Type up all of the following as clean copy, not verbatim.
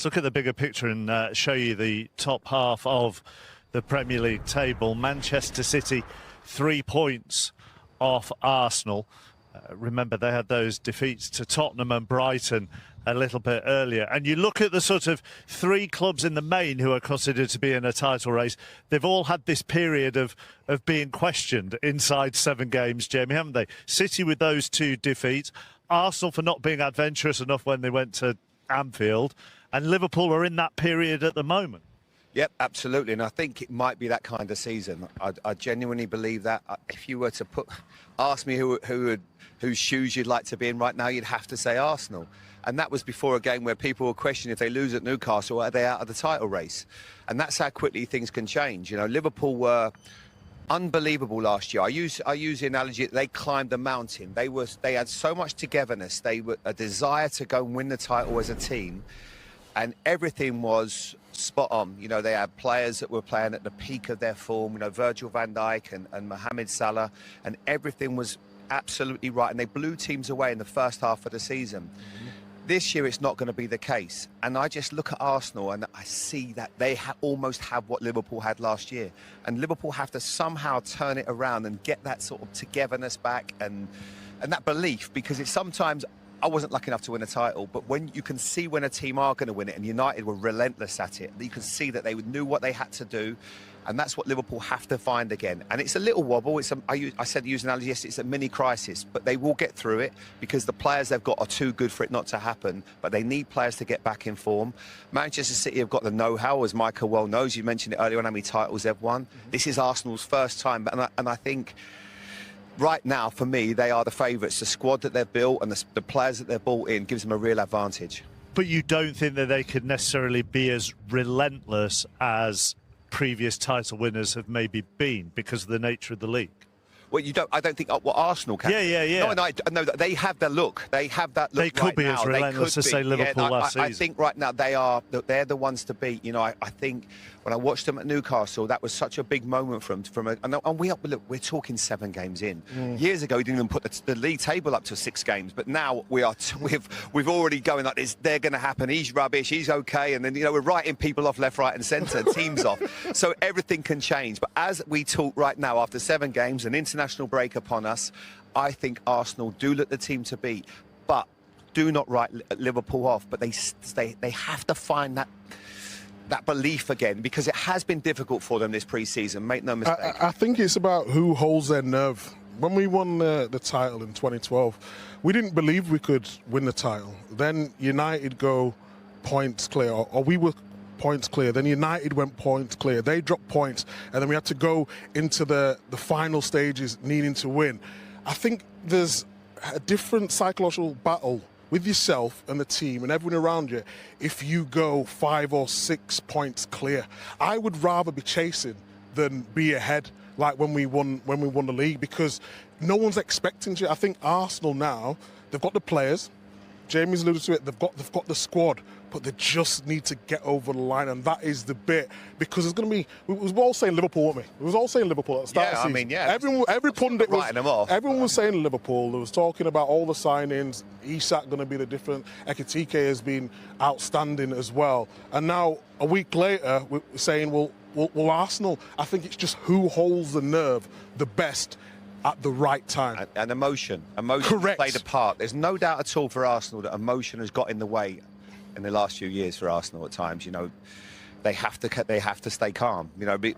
Let's look at the bigger picture and show you the top half of the Premier League table. Manchester City 3 points off Arsenal. Remember, they had those defeats to Tottenham and Brighton a little bit earlier. And you look at the sort of 3 clubs in the main who are considered to be in a title race. They've all had this period of being questioned inside 7 games, Jamie, haven't they? City with those 2 defeats. Arsenal for not being adventurous enough when they went to Anfield. And Liverpool are in that period at the moment. Yep, absolutely, and I think it might be that kind of season. I genuinely believe that. If you were to ask me whose shoes you'd like to be in right now, you'd have to say Arsenal. And that was before a game where people were questioning if they lose at Newcastle, are they out of the title race? And that's how quickly things can change. You know, Liverpool were unbelievable last year. I use the analogy that they climbed the mountain. They had so much togetherness. They were a desire to go and win the title as a team, and everything was spot on. You know, they had players that were playing at the peak of their form, you know, Virgil van Dijk and Mohamed Salah, and everything was absolutely right, and they blew teams away in the first half of the season. This year it's not going to be the case, and I just look at Arsenal and I see that they almost have what Liverpool had last year, and Liverpool have to somehow turn it around and get that sort of togetherness back and that belief, because it's sometimes, I wasn't lucky enough to win a title, but when you can see when a team are going to win it, and United were relentless at it, you can see that they knew what they had to do, and that's what Liverpool have to find again. And it's a little wobble. I said use an analogy, yes, it's a mini crisis, but they will get through it because the players they've got are too good for it not to happen, but they need players to get back in form. Manchester City have got the know-how, as Michael well knows. You mentioned it earlier on how many titles they've won. This is Arsenal's first time, and I think right now, for me, they are the favourites. The squad that they've built and the players that they've brought in gives them a real advantage. But you don't think that they could necessarily be as relentless as previous title winners have maybe been because of the nature of the league? Well, I don't think what Arsenal can. Yeah. No, they have the look. They have that look. They could be as relentless as, say, Liverpool last season. I think right now they're the ones to beat. You know, I think when I watched them at Newcastle, that was such a big moment from and we're talking 7 games in. Years ago, we didn't even put the league table up to 6 games, but now we've already going like this. They're going to happen. He's rubbish. He's okay, and then we're writing people off left, right, and centre, teams off. So everything can change. But as we talk right now, after 7 games, an international break upon us, I think Arsenal do look the team to beat, but do not write Liverpool off. But they have to find that belief again, because it has been difficult for them this pre-season. Make no mistake. I think it's about who holds their nerve. When we won the title in 2012, we didn't believe we could win the title. Then United go points clear, or we were points clear. Then United went points clear. They dropped points, and then we had to go into the final stages needing to win. I think there's a different psychological battle with yourself and the team and everyone around you if you go 5 or 6 points clear. I would rather be chasing than be ahead like when we won the league, because no one's expecting you. I think Arsenal now, they've got the players. Jamie's alluded to it. They've got the squad, but they just need to get over the line, and that is the bit, because it's going to be. We were all saying Liverpool, weren't we? We was all saying Liverpool at the start of the season. I mean, yeah. Every pundit was writing them off. Everyone was saying Liverpool. They was talking about all the signings. Isak going to be the different. Ekitike has been outstanding as well, and now a week later we're saying, well, Arsenal. I think it's just who holds the nerve the best at the right time. And emotion Correct. Played a part. There's no doubt at all for Arsenal that emotion has got in the way in the last few years for Arsenal at times. They have to stay calm.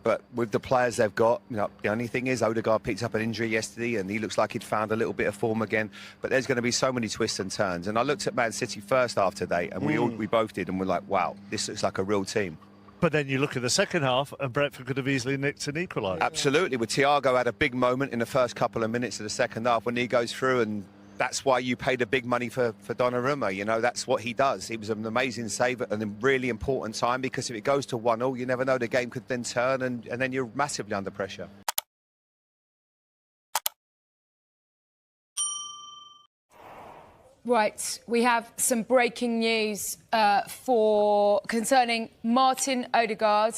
But with the players they've got, the only thing is Odegaard picked up an injury yesterday, and he looks like he'd found a little bit of form again. But there's going to be so many twists and turns. And I looked at Man City first half today, and we both did, and we're like, wow, this looks like a real team. But then you look at the second half, and Brentford could have easily nicked an equaliser. Absolutely. With Thiago had a big moment in the first couple of minutes of the second half when he goes through, and that's why you pay the big money for Donnarumma. That's what he does. He was an amazing save at a really important time, because if it goes to 1-0, you never know, the game could then turn, and then you're massively under pressure. Right, we have some breaking news concerning Martin Odegaard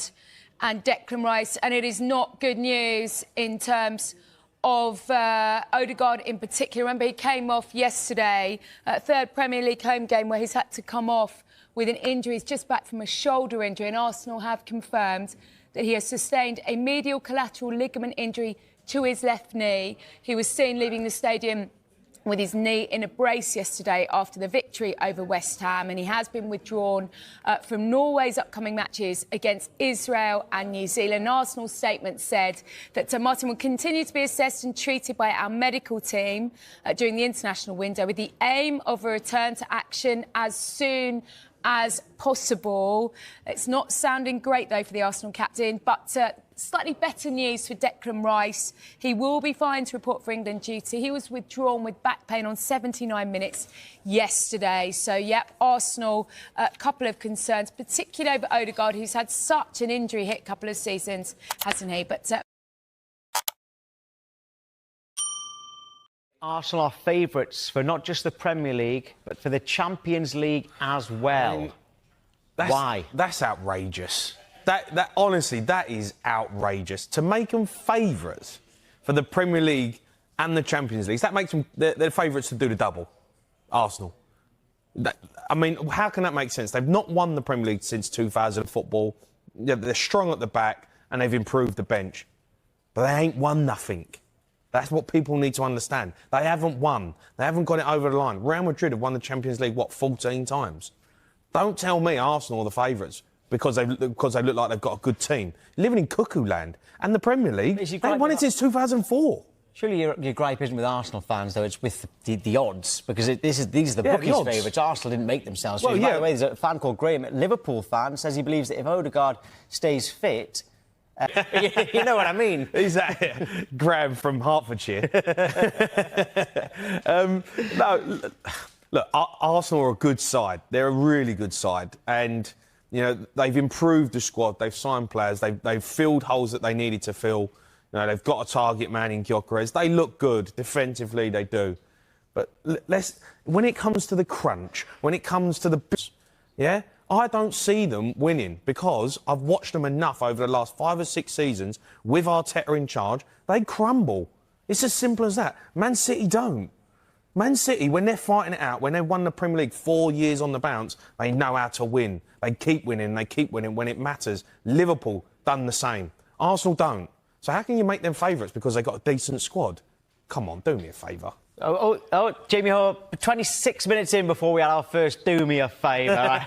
and Declan Rice, and it is not good news in terms of Odegaard in particular. Remember, he came off yesterday, third Premier League home game where he's had to come off with an injury. He's just back from a shoulder injury, and Arsenal have confirmed that he has sustained a medial collateral ligament injury to his left knee. He was seen leaving the stadium with his knee in a brace yesterday after the victory over West Ham, and he has been withdrawn from Norway's upcoming matches against Israel and New Zealand. Arsenal's statement said that Martin will continue to be assessed and treated by our medical team during the international window with the aim of a return to action as soon as possible. It's not sounding great, though, for the Arsenal captain, but slightly better news for Declan Rice. He will be fine to report for England duty. He was withdrawn with back pain on 79 minutes yesterday. So, yep, Arsenal, a couple of concerns, particularly over Odegaard, who's had such an injury hit couple of seasons, hasn't he? But Arsenal are favourites for not just the Premier League, but for the Champions League as well. Why? That's outrageous. That honestly, that is outrageous. To make them favourites for the Premier League and the Champions League, that makes them they're favourites to do the double. Arsenal. I mean, how can that make sense? They've not won the Premier League since 2000 football. They're strong at the back and they've improved the bench, but they ain't won nothing. That's what people need to understand. They haven't won. They haven't got it over the line. Real Madrid have won the Champions League, 14 times? Don't tell me Arsenal are the favourites because they look like they've got a good team. Living in cuckoo land. And the Premier League, they've won it since 2004. Surely your gripe isn't with Arsenal fans, though, it's with the odds, because these are the bookies' favourites. Arsenal didn't make themselves favourites. By the way, there's a fan called Graham, a Liverpool fan, says he believes that if Odegaard stays fit... you know what I mean? Is that Graham from Hertfordshire? No, look, Arsenal are a good side. They're a really good side. And, you know, they've improved the squad. They've signed players. They've filled holes that they needed to fill. You know, they've got a target man in Gyökeres. They look good. Defensively, they do. But when it comes to the crunch, when it comes to the... Yeah? I don't see them winning because I've watched them enough over the last 5 or 6 seasons with Arteta in charge. They crumble. It's as simple as that. Man City don't. Man City, when they're fighting it out, when they've won the Premier League 4 years on the bounce, they know how to win. They keep winning when it matters. Liverpool done the same. Arsenal don't. So how can you make them favourites because they've got a decent squad? Come on, do me a favour. Oh, Jamie Hoare, 26 minutes in before we had our first do me a favour.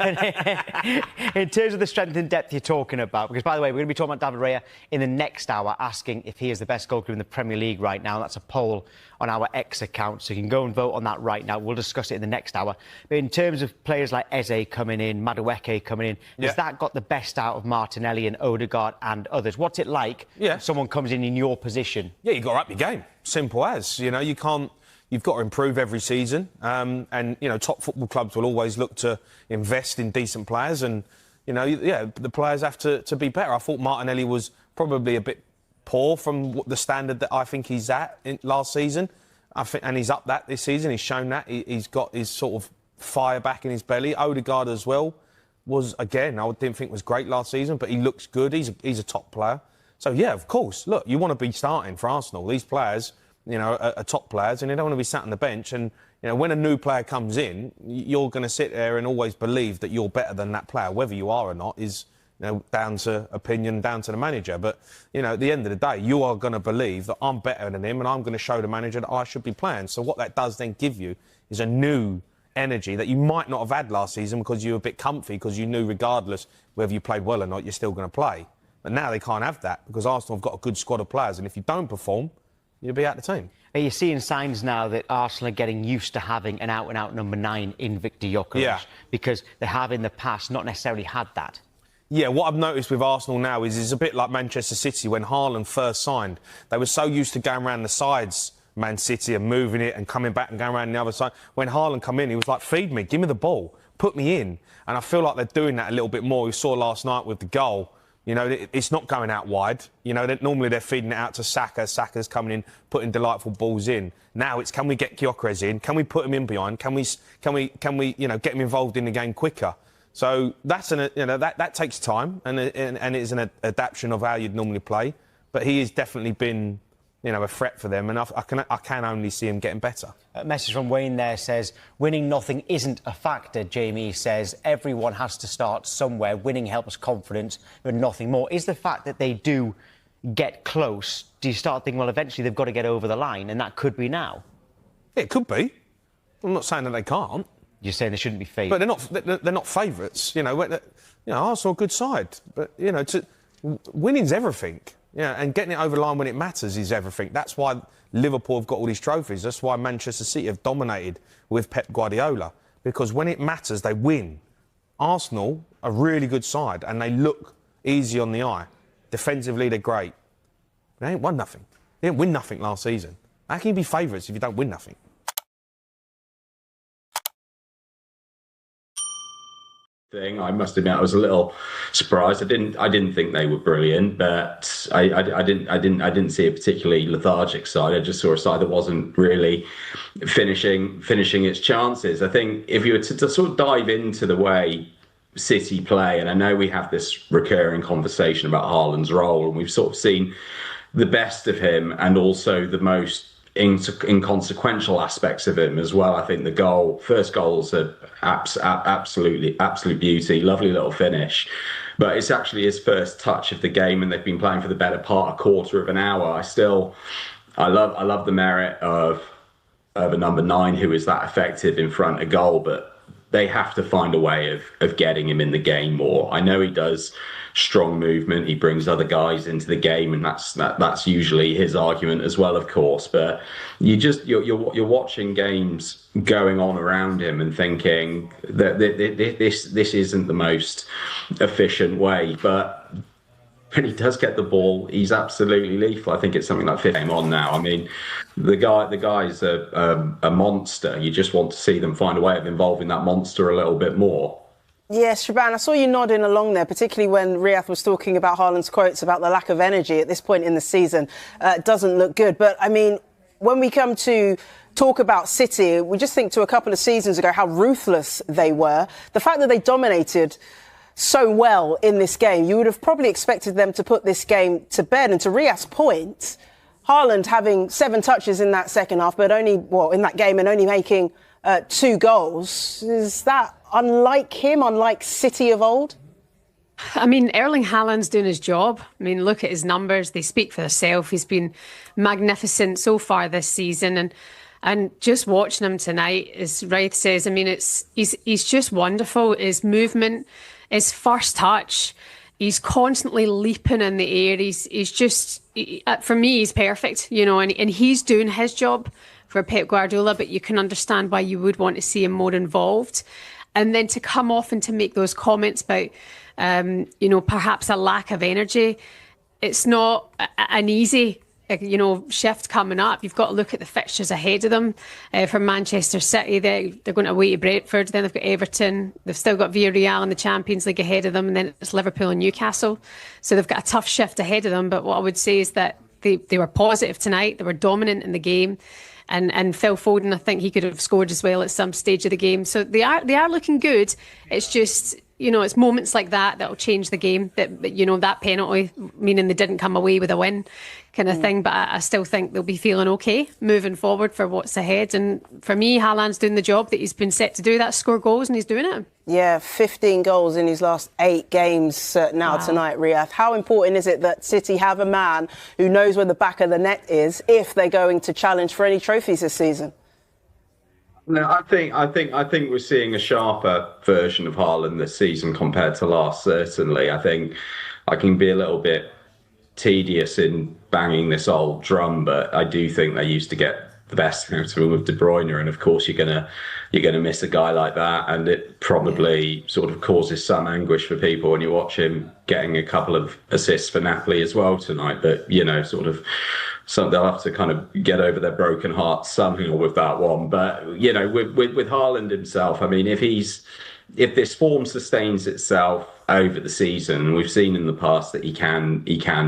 In terms of the strength and depth you're talking about, because, by the way, we're going to be talking about David Raya in the next hour, asking if he is the best goalkeeper in the Premier League right now. That's a poll on our X account, so you can go and vote on that right now. We'll discuss it in the next hour. But in terms of players like Eze coming in, Madueke coming in, has that got the best out of Martinelli and Odegaard and others? What's it like if someone comes in your position? Yeah, you've got to up your game. Simple as. You know, you can't... You've got to improve every season, and you know, top football clubs will always look to invest in decent players, and you know, the players have to be better. I thought Martinelli was probably a bit poor from the standard that I think he's at last season. And he's up that this season. He's shown that he's got his sort of fire back in his belly. Odegaard as well was, again, I didn't think was great last season, but he looks good. He's a top player. So yeah, of course. Look, you want to be starting for Arsenal. These players, you know, are top players, and they don't want to be sat on the bench. And, you know, when a new player comes in, you're going to sit there and always believe that you're better than that player. Whether you are or not is, you know, down to opinion, down to the manager. But, you know, at the end of the day, you are going to believe that I'm better than him and I'm going to show the manager that I should be playing. So what that does then give you is a new energy that you might not have had last season because you were a bit comfy, because you knew regardless whether you played well or not, you're still going to play. But now they can't have that because Arsenal have got a good squad of players, and if you don't perform, you'll be out of the team. Are you seeing signs now that Arsenal are getting used to having an out-and-out number 9 in Victor Gyökeres? Because they have in the past not necessarily had that. Yeah, what I've noticed with Arsenal now is it's a bit like Manchester City when Haaland first signed. They were so used to going around the sides, Man City, and moving it and coming back and going around the other side. When Haaland come in, he was like, feed me, give me the ball, put me in. And I feel like they're doing that a little bit more. We saw last night with the goal. You know, it's not going out wide. You know, normally they're feeding it out to Saka. Saka's coming in, putting delightful balls in. Now it's, can we get Gyökeres in? Can we put him in behind? Can we, you know, get him involved in the game quicker? So that's that takes time, and it's an adaptation of how you'd normally play. But he has definitely been a threat for them, and I can only see him getting better. A message from Wayne there says, winning nothing isn't a factor. Jamie says, everyone has to start somewhere. Winning helps confidence, but nothing more. Is the fact that they do get close, do you start thinking, well, eventually they've got to get over the line, and that could be now? It could be. I'm not saying that they can't. You're saying they shouldn't be favourites? But they're not favourites. Arsenal, good side. But, winning's everything. Yeah, and getting it over the line when it matters is everything. That's why Liverpool have got all these trophies. That's why Manchester City have dominated with Pep Guardiola. Because when it matters, they win. Arsenal are a really good side and they look easy on the eye. Defensively, they're great. They ain't won nothing. They didn't win nothing last season. How can you be favourites if you don't win nothing? I must admit, I was a little surprised. I didn't think they were brilliant, but I didn't see a particularly lethargic side. I just saw a side that wasn't really finishing its chances. I think if you were to sort of dive into the way City play, and I know we have this recurring conversation about Haaland's role, and we've sort of seen the best of him and also the most inconsequential aspects of him as well. I think the first goal's a absolute beauty, lovely little finish, but it's actually his first touch of the game, and they've been playing for the better part, a quarter of an hour. I love the merit of a number 9 who is that effective in front of goal, but they have to find a way of getting him in the game more. I know he does strong movement, he brings other guys into the game, and that's usually his argument as well, of course. But you're watching games going on around him and thinking that this isn't the most efficient way, but when he does get the ball, he's absolutely lethal. I think it's something like 15 on now. I mean, the guy's a monster. You just want to see them find a way of involving that monster a little bit more. Yes, Shaban, I saw you nodding along there, particularly when Riyadh was talking about Haaland's quotes about the lack of energy at this point in the season. It doesn't look good. But, I mean, when we come to talk about City, we just think to a couple of seasons ago how ruthless they were. The fact that they dominated so well in this game, you would have probably expected them to put this game to bed. And to Riyadh's point, Haaland having 7 touches in that second half, but in that game, and only making 2 goals, is that unlike him, unlike City of old? I mean, Erling Haaland's doing his job. I mean, look at his numbers. They speak for themselves. He's been magnificent so far this season. And just watching him tonight, as Raith says, I mean, he's just wonderful. His movement, his first touch, he's constantly leaping in the air. He's just, for me, he's perfect, and he's doing his job for Pep Guardiola, but you can understand why you would want to see him more involved. And then to come off and to make those comments about, perhaps a lack of energy, it's not an easy, shift coming up. You've got to look at the fixtures ahead of them. For Manchester City, they're going away to Brentford, then they've got Everton, they've still got Villarreal in the Champions League ahead of them, and then it's Liverpool and Newcastle. So they've got a tough shift ahead of them. But what I would say is that they were positive tonight, they were dominant in the game. And Phil Foden, I think he could have scored as well at some stage of the game. So they are looking good. It's just, it's moments like that'll change the game. That penalty, meaning they didn't come away with a win kind of thing. But I still think they'll be feeling okay moving forward for what's ahead. And for me, Haaland's doing the job that he's been set to do. That's score goals, and he's doing it. Yeah, 15 goals in his last 8 games tonight, Riyadh. How important is it that City have a man who knows where the back of the net is if they're going to challenge for any trophies this season? No, I think we're seeing a sharper version of Haaland this season compared to last. Certainly, I think I can be a little bit tedious in banging this old drum, but I do think they used to get the best out of him with De Bruyne, and of course you're gonna miss a guy like that, and it probably sort of causes some anguish for people when you watch him getting a couple of assists for Napoli as well tonight. But so they'll have to kind of get over their broken hearts somehow with that one. But with Haaland himself, I mean, if this form sustains itself over the season, we've seen in the past that he can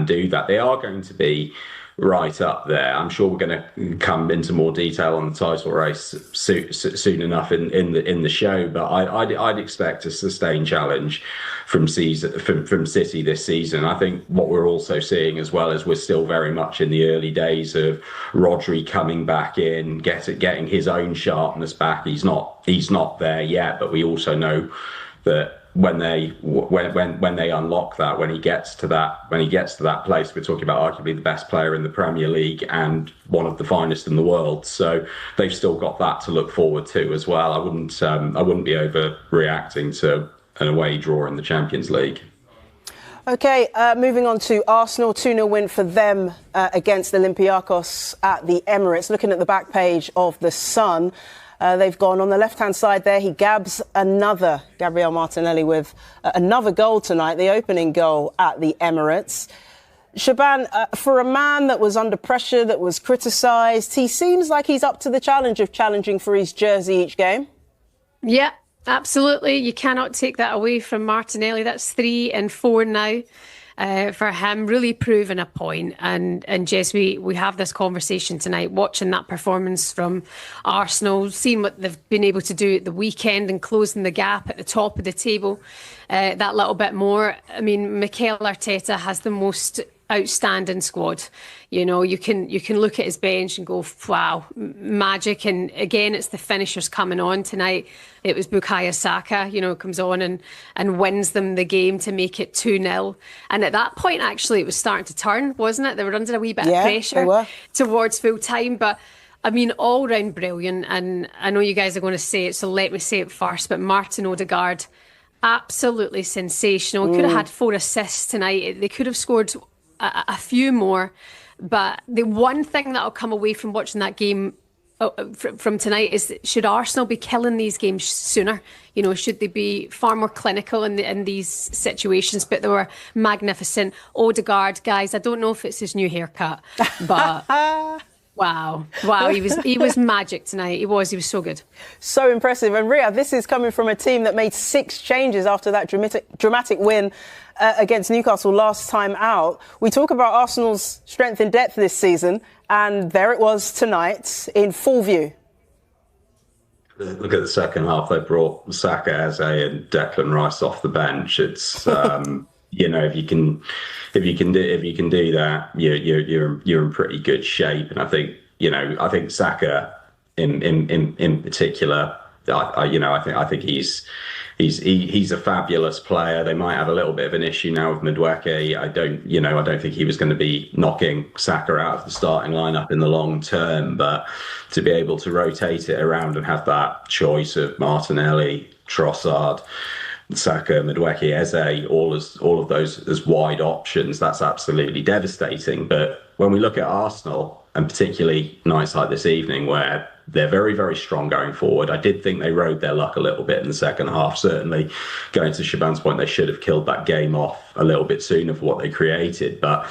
do that. They are going to be right up there. I'm sure we're going to come into more detail on the title race soon enough in the show, but I'd expect a sustained challenge from City this season. I think what we're also seeing as well is we're still very much in the early days of Rodri coming back in, getting his own sharpness back. He's not there yet, but we also know that when they unlock that, when he gets to that place, we're talking about arguably the best player in the Premier League and one of the finest in the world. So they've still got that to look forward to as well. I wouldn't be overreacting to an away draw in the Champions League. OK, moving on to Arsenal, 2-0 win for them against Olympiacos at the Emirates. Looking at the back page of The Sun, they've gone on the left-hand side there. He gabs Gabriel Martinelli with another goal tonight, the opening goal at the Emirates. Shaban, for a man that was under pressure, that was criticised, he seems like he's up to the challenge of challenging for his jersey each game. Yeah. Absolutely. You cannot take that away from Martinelli. That's 3 and 4 now for him. Really proving a point. And Jess, we have this conversation tonight, watching that performance from Arsenal, seeing what they've been able to do at the weekend and closing the gap at the top of the table that little bit more. I mean, Mikel Arteta has the most outstanding squad. You know, you can look at his bench and go, wow, magic. And again, it's the finishers coming on tonight. It was Bukayo Saka, comes on and wins them the game to make it 2-0. And at that point, actually, it was starting to turn, wasn't it? They were under a wee bit of pressure towards full time. But I mean, all round brilliant. And I know you guys are going to say it, so let me say it first. But Martin Odegaard, absolutely sensational. Could have had 4 assists tonight. They could have scored a few more, but the one thing that'll come away from watching that game from tonight is, should Arsenal be killing these games sooner? Should they be far more clinical in these situations? But they were magnificent. Odegaard, guys, I don't know if it's his new haircut, but wow, he was magic tonight. He was so good. So impressive. And Ria, this is coming from a team that made 6 changes after that dramatic win against Newcastle last time out. We talk about Arsenal's strength in depth this season, and there it was tonight in full view. Look at the second half. They brought Saka, Eze, and Declan Rice off the bench. It's if you can do that, you're in pretty good shape. And I think Saka in particular, I think he's a fabulous player. They might have a little bit of an issue now with Madueke. I don't think he was going to be knocking Saka out of the starting lineup in the long term, but to be able to rotate it around and have that choice of Martinelli, Trossard, Saka, Madueke, Eze, all of those as wide options, that's absolutely devastating. But when we look at Arsenal, and particularly nights like this evening where they're very, very strong going forward, I did think they rode their luck a little bit in the second half. Certainly, going to Shaban's point, they should have killed that game off a little bit sooner for what they created. But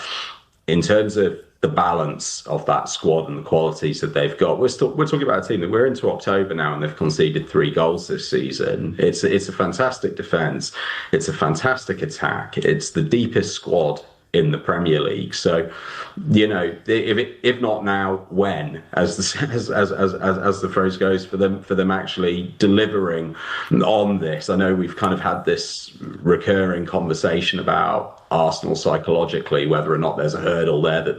in terms of the balance of that squad and the qualities that they've got, we're talking about a team that we're into October now and they've conceded 3 goals this season. It's a fantastic defence. It's a fantastic attack. It's the deepest squad in the Premier League. So, if not now, when? As the phrase goes, for them actually delivering on this. I know we've kind of had this recurring conversation about Arsenal psychologically, whether or not there's a hurdle there that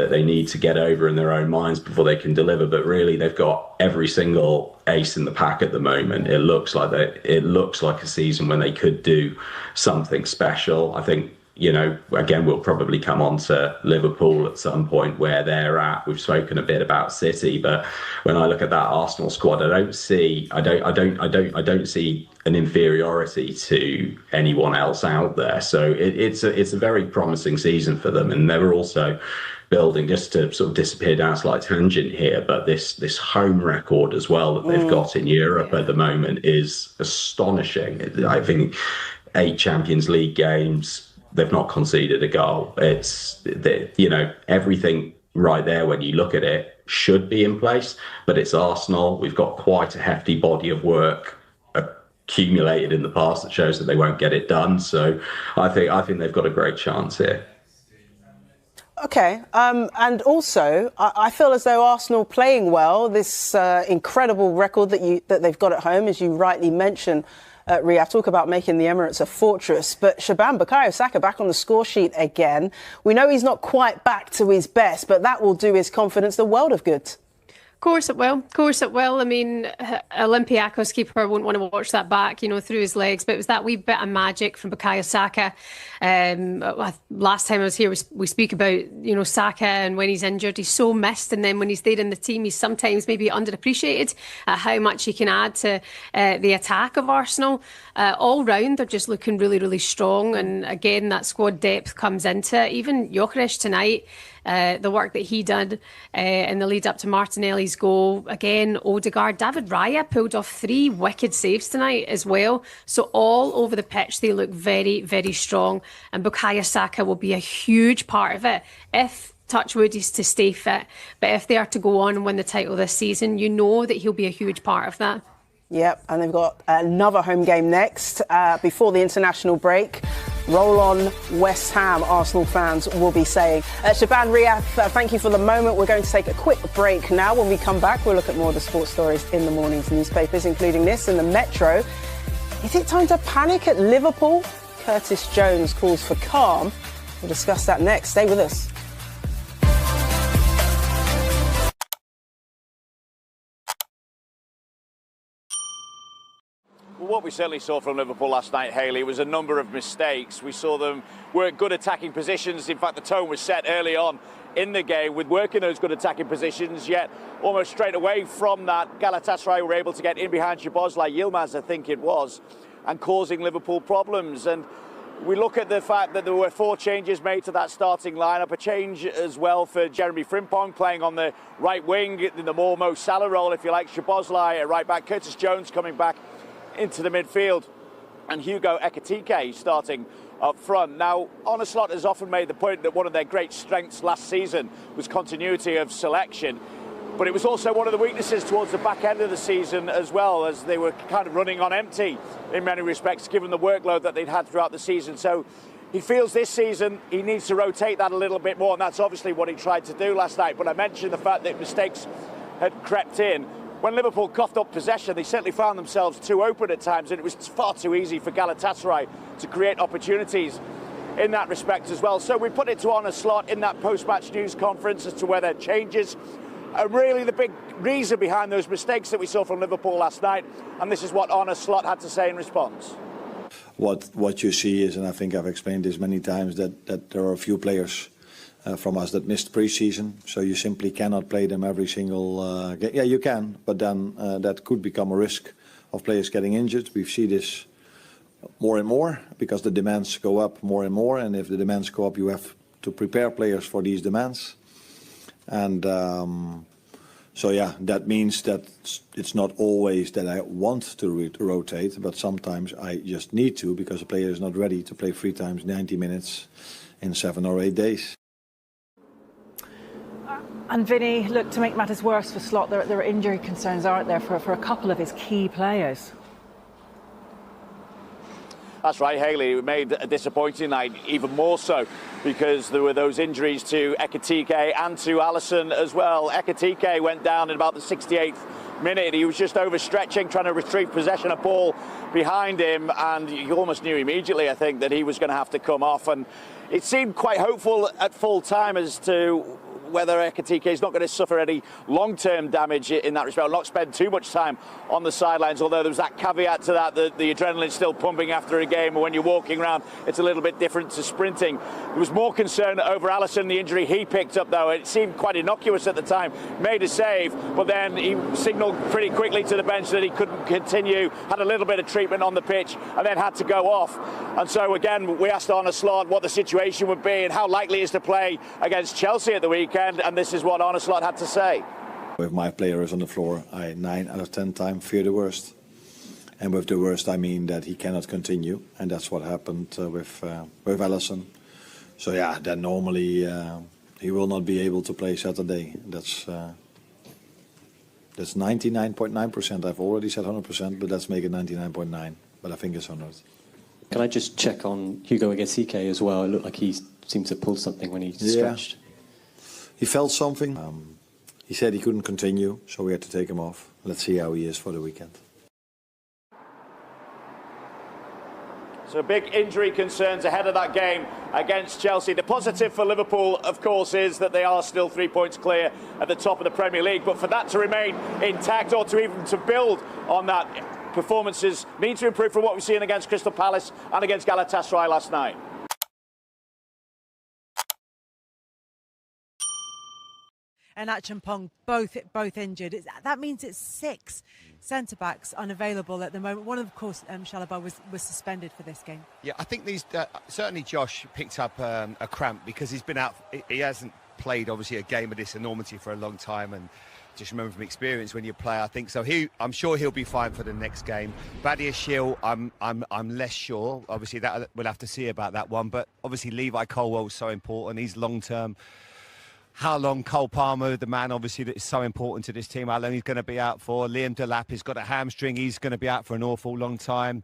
they need to get over in their own minds before they can deliver. But really, they've got every single ace in the pack at the moment. It looks like a season when they could do something special. I think, again, we'll probably come on to Liverpool at some point where they're at. We've spoken a bit about City, but when I look at that Arsenal squad, I don't see an inferiority to anyone else out there. So it's a very promising season for them, and they were also building, just to sort of disappear down a slight tangent here, but this home record as well that they've got in Europe at the moment is astonishing. I think 8 Champions League games. They've not conceded a goal. It's, everything right there when you look at it should be in place, but it's Arsenal. We've got quite a hefty body of work accumulated in the past that shows that they won't get it done. So I think they've got a great chance here. OK, and also I feel as though Arsenal playing well, this incredible record that they've got at home, as you rightly mentioned, Riyadh. Talk about making the Emirates a fortress. But Shaban, Bukayo Saka back on the score sheet again. We know he's not quite back to his best, but that will do his confidence the world of good. Of course it will. Of course it will. I mean, Olympiacos keeper won't want to watch that back, through his legs. But it was that wee bit of magic from Bukayo Saka. Last time I was here, we speak about, Saka, and when he's injured, he's so missed. And then when he's there in the team, he's sometimes maybe underappreciated at how much he can add to the attack of Arsenal. All round, they're just looking really, really strong. And again, that squad depth comes into it. Even Gyökeres tonight. The work that he did in the lead up to Martinelli's goal. Again, Odegaard, David Raya pulled off 3 wicked saves tonight as well. So all over the pitch, they look very, very strong. And Bukayo Saka will be a huge part of it if touchwood is to stay fit. But if they are to go on and win the title this season, you know that he'll be a huge part of that. Yep, and they've got another home game next before the international break. Roll on West Ham, Arsenal fans will be saying. Shaban, Riyadh, thank you for the moment. We're going to take a quick break now. When we come back, we'll look at more of the sports stories in the morning's newspapers, including this in the Metro. Is it time to panic at Liverpool? Curtis Jones calls for calm. We'll discuss that next. Stay with us. What we certainly saw from Liverpool last night, Hayley, was a number of mistakes. We saw them work good attacking positions. In fact, the tone was set early on in the game with working those good attacking positions, yet almost straight away from that, Galatasaray were able to get in behind Szoboszlai, Yilmaz, I think it was, and causing Liverpool problems. And we look at the fact that there were 4 changes made to that starting lineup, a change as well for Jeremy Frimpong playing on the right wing in the more Mo Salah role, if you like, Szoboszlai at right back, Curtis Jones coming back into the midfield, and Hugo Ekitike starting up front. Now, Arneslot has often made the point that one of their great strengths last season was continuity of selection, but it was also one of the weaknesses towards the back end of the season as well, as they were kind of running on empty in many respects, given the workload that they'd had throughout the season. So he feels this season he needs to rotate that a little bit more, and that's obviously what he tried to do last night. But I mentioned the fact that mistakes had crept in. When Liverpool coughed up possession, they certainly found themselves too open at times, and it was far too easy for Galatasaray to create opportunities in that respect as well. So we put it to Arneslot in that post-match news conference as to where there are changes. And really the big reason behind those mistakes that we saw from Liverpool last night, and this is what Arneslot had to say in response. What you see is, and I think I've explained this many times, that there are a few players from us that missed pre-season, so you simply cannot play them every single game. Yeah, you can, but then that could become a risk of players getting injured. We see this more and more because the demands go up more and more, and if the demands go up, you have to prepare players for these demands. And so yeah, that means that it's not always that I want to rotate, but sometimes I just need to, because a player is not ready to play 3 times 90 minutes in 7 or 8 days. And Vinny, look, to make matters worse for Slot, there are injury concerns, aren't there, for a couple of his key players? That's right, Hayley. It made a disappointing night even more so because there were those injuries to Ekitike and to Alisson as well. Ekitike went down in about the 68th minute. He was just overstretching, trying to retrieve possession of ball behind him, and you almost knew immediately, I think, that he was going to have to come off. And it seemed quite hopeful at full time as to whether Ekitike is not going to suffer any long-term damage in that respect, not spend too much time on the sidelines, although there was that caveat to that the adrenaline's still pumping after a game, and when you're walking around, it's a little bit different to sprinting. There was more concern over Alisson, the injury he picked up, though. It seemed quite innocuous at the time, made a save, but then he signalled pretty quickly to the bench that he couldn't continue, had a little bit of treatment on the pitch, and then had to go off. And so, again, we asked Arneslot what the situation would be and how likely he is to play against Chelsea at the weekend. And this is what Arneslot had to say. With my players on the floor, I 9 out of 10 times fear the worst. And with the worst, I mean that he cannot continue. And that's what happened with Alisson. So, yeah, then normally he will not be able to play Saturday. That's 99.9%. I've already said 100%, but let's make it 99.9. But I think it's 100. Can I just check on Hugo Ekitike as well? It looked like he seemed to pull something when he stretched. He felt something. He said he couldn't continue, so we had to take him off. Let's see how he is for the weekend. So big injury concerns ahead of that game against Chelsea. The positive for Liverpool, of course, is that they are still 3 points clear at the top of the Premier League. But for that to remain intact, or to even to build on that, performances need to improve from what we've seen against Crystal Palace and against Galatasaray last night. And Achampong both injured. That means it's 6 centre-backs unavailable at the moment. One, of course, Chalobah was suspended for this game. Yeah, I think these certainly Josh picked up a cramp because he's been out. He hasn't played, obviously, a game of this enormity for a long time, and just remember from experience when you play, I think so. I'm sure he'll be fine for the next game. Badiashile, I'm less sure. Obviously, that we'll have to see about that one. But obviously, Levi Colwell's so important. He's long-term. How long Cole Palmer, the man obviously that is so important to this team, how long he's going to be out for. Liam Delap has got a hamstring. He's going to be out for an awful long time.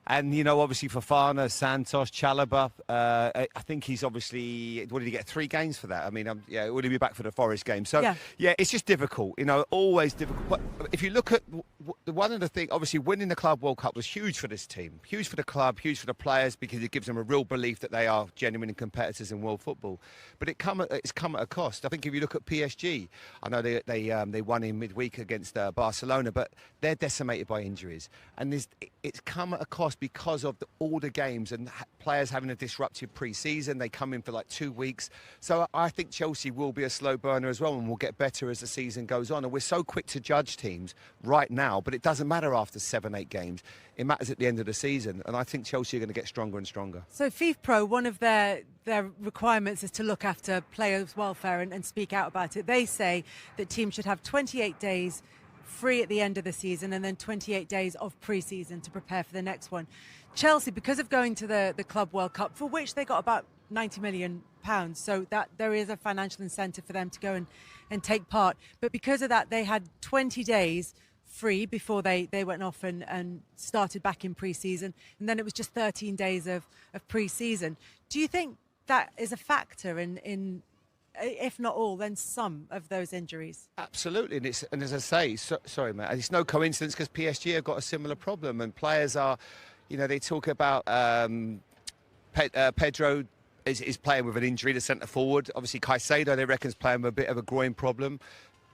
And, you know, obviously Fofana, Santos, Chalobah, I think he's obviously, what did he get, 3 games for that? I mean, yeah, would he be back for the Forest game? So, yeah, it's just difficult, you know, always difficult. But if you look at one of the things, obviously winning the Club World Cup was huge for this team, huge for the club, huge for the players, because it gives them a real belief that they are genuine competitors in world football. But it's come at a cost. I think if you look at PSG, I know they won in midweek against Barcelona, but they're decimated by injuries. And it's come at a cost because of all the games and players having a disrupted pre-season. They come in for like 2 weeks. So I think Chelsea will be a slow burner as well, and will get better as the season goes on. And we're so quick to judge teams right now, but it doesn't matter after 7-8 games. It matters at the end of the season. And I think Chelsea are going to get stronger and stronger. So FIFPro, one of their requirements is to look after players' welfare and speak out about it. They say that teams should have 28 days free at the end of the season and then 28 days of pre-season to prepare for the next one. Chelsea, because of going to the Club World Cup, for which they got about £90 million, so that there is a financial incentive for them to go and take part. But because of that, they had 20 days free before they went off and started back in pre-season, and then it was just 13 days of pre-season. Do you think that is a factor in if not all, then some of those injuries? Absolutely, and as I say, sorry, Matt, it's no coincidence because PSG have got a similar problem, and players are, you know, they talk about Pedro is playing with an injury, the centre forward. Obviously, Caicedo, they reckon, is playing with a bit of a groin problem.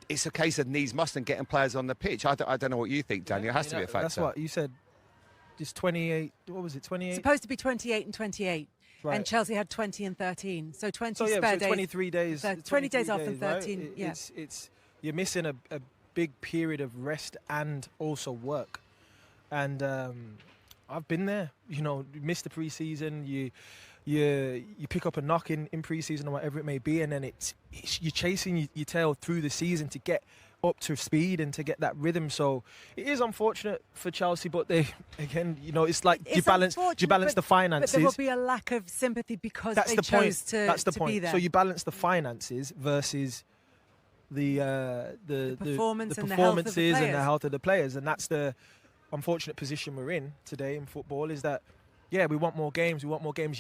It's a case of needs must and getting players on the pitch. I don't know what you think, Daniel. It has to be a factor. That's what you said. Just 28. What was it? 28. Supposed to be 28 and 28. Right. And Chelsea had 20 and 13. So 20 so, spare days. 23 days. 20 days off and 13. Right? Yeah. It's you're missing a big period of rest and also work. And I've been there. You know, you miss the pre-season. You pick up a knock in pre-season or whatever it may be, and then you're chasing your tail through the season to get up to speed and to get that rhythm. So it is unfortunate for Chelsea, but they, again, you know, it's like, do you balance the finances? But there will be a lack of sympathy because they chose to be there. So you balance the finances versus the performances and the health of the players, and that's the unfortunate position we're in today in football. Is that, yeah, we want more games.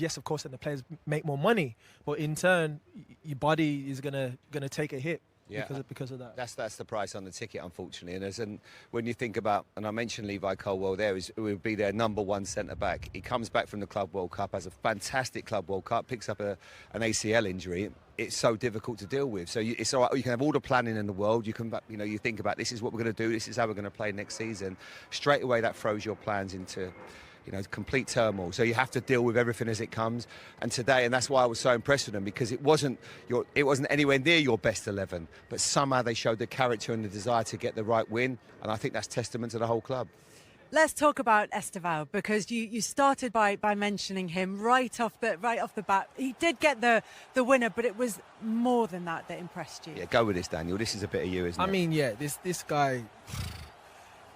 Yes, of course, and the players make more money, but in turn, your body is gonna take a hit. Yeah, because of that. That's the price on the ticket, unfortunately. And when you think about, and I mentioned Levi Colwell there, who will be their #1 centre-back. He comes back from the Club World Cup, has a fantastic Club World Cup, picks up an ACL injury. It's so difficult to deal with. So it's all right. You can have all the planning in the world. You can, you know, you think about, this is what we're going to do. This is how we're going to play next season. Straight away, that throws your plans into, you know, complete turmoil. So you have to deal with everything as it comes. And today, and that's why I was so impressed with them, because it wasn't anywhere near your best 11, but somehow they showed the character and the desire to get the right win. And I think that's testament to the whole club. Let's talk about Estevao, because you started by mentioning him right off the bat. He did get the winner, but it was more than that impressed you. Yeah, go with this, Daniel. This is a bit of you, isn't it? I mean, yeah, this guy.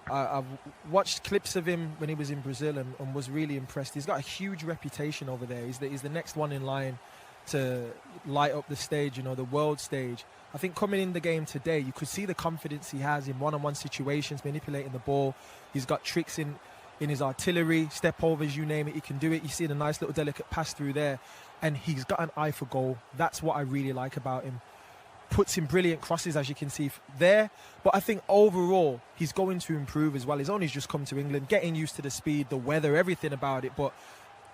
I've watched clips of him when he was in Brazil and was really impressed. He's got a huge reputation over there. He's the next one in line to light up the stage, you know, the world stage. I think coming in the game today, you could see the confidence he has in one-on-one situations, manipulating the ball. He's got tricks in his artillery, step overs, you name it, he can do it. You see the nice little delicate pass through there, and he's got an eye for goal. That's what I really like about him. Puts in brilliant crosses, as you can see there, but I think overall he's going to improve as well. He's only just come to England, getting used to the speed, the weather, everything about it, but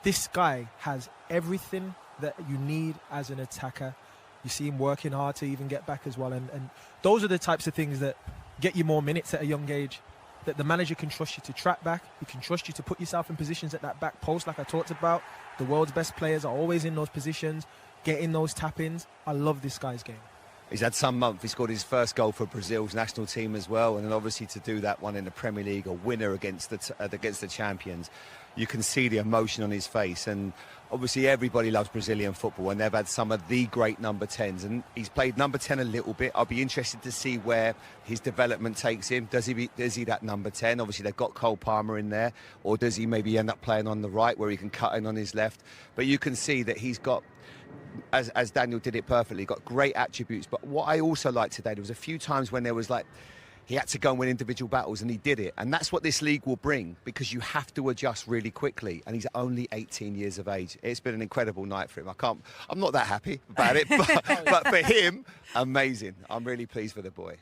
This guy has everything that you need as an attacker. You see him working hard to even get back as well. And those are the types of things that get you more minutes at a young age, that the manager can trust you to track back. He can trust you to put yourself in positions at that back post like I talked about. The world's best players are always in those positions, getting those tap-ins. I love this guy's game. He's had some month. He scored his first goal for Brazil's national team as well, and then obviously to do that one in the Premier League, a winner against the champions. You can see the emotion on his face, and obviously everybody loves Brazilian football, and they've had some of the great number 10s, and he's played number 10 a little bit. I'll be interested to see where his development takes him. Does he that number 10? Obviously they've got Cole Palmer in there, or does he maybe end up playing on the right where he can cut in on his left? But you can see that he's got, as Daniel did it perfectly, got great attributes. But what I also liked today, there was a few times when there was like, he had to go and win individual battles, and he did it. And that's what this league will bring, because you have to adjust really quickly. And he's only 18 years of age. It's been an incredible night for him. I'm not that happy about it, but for him, amazing. I'm really pleased for the boy.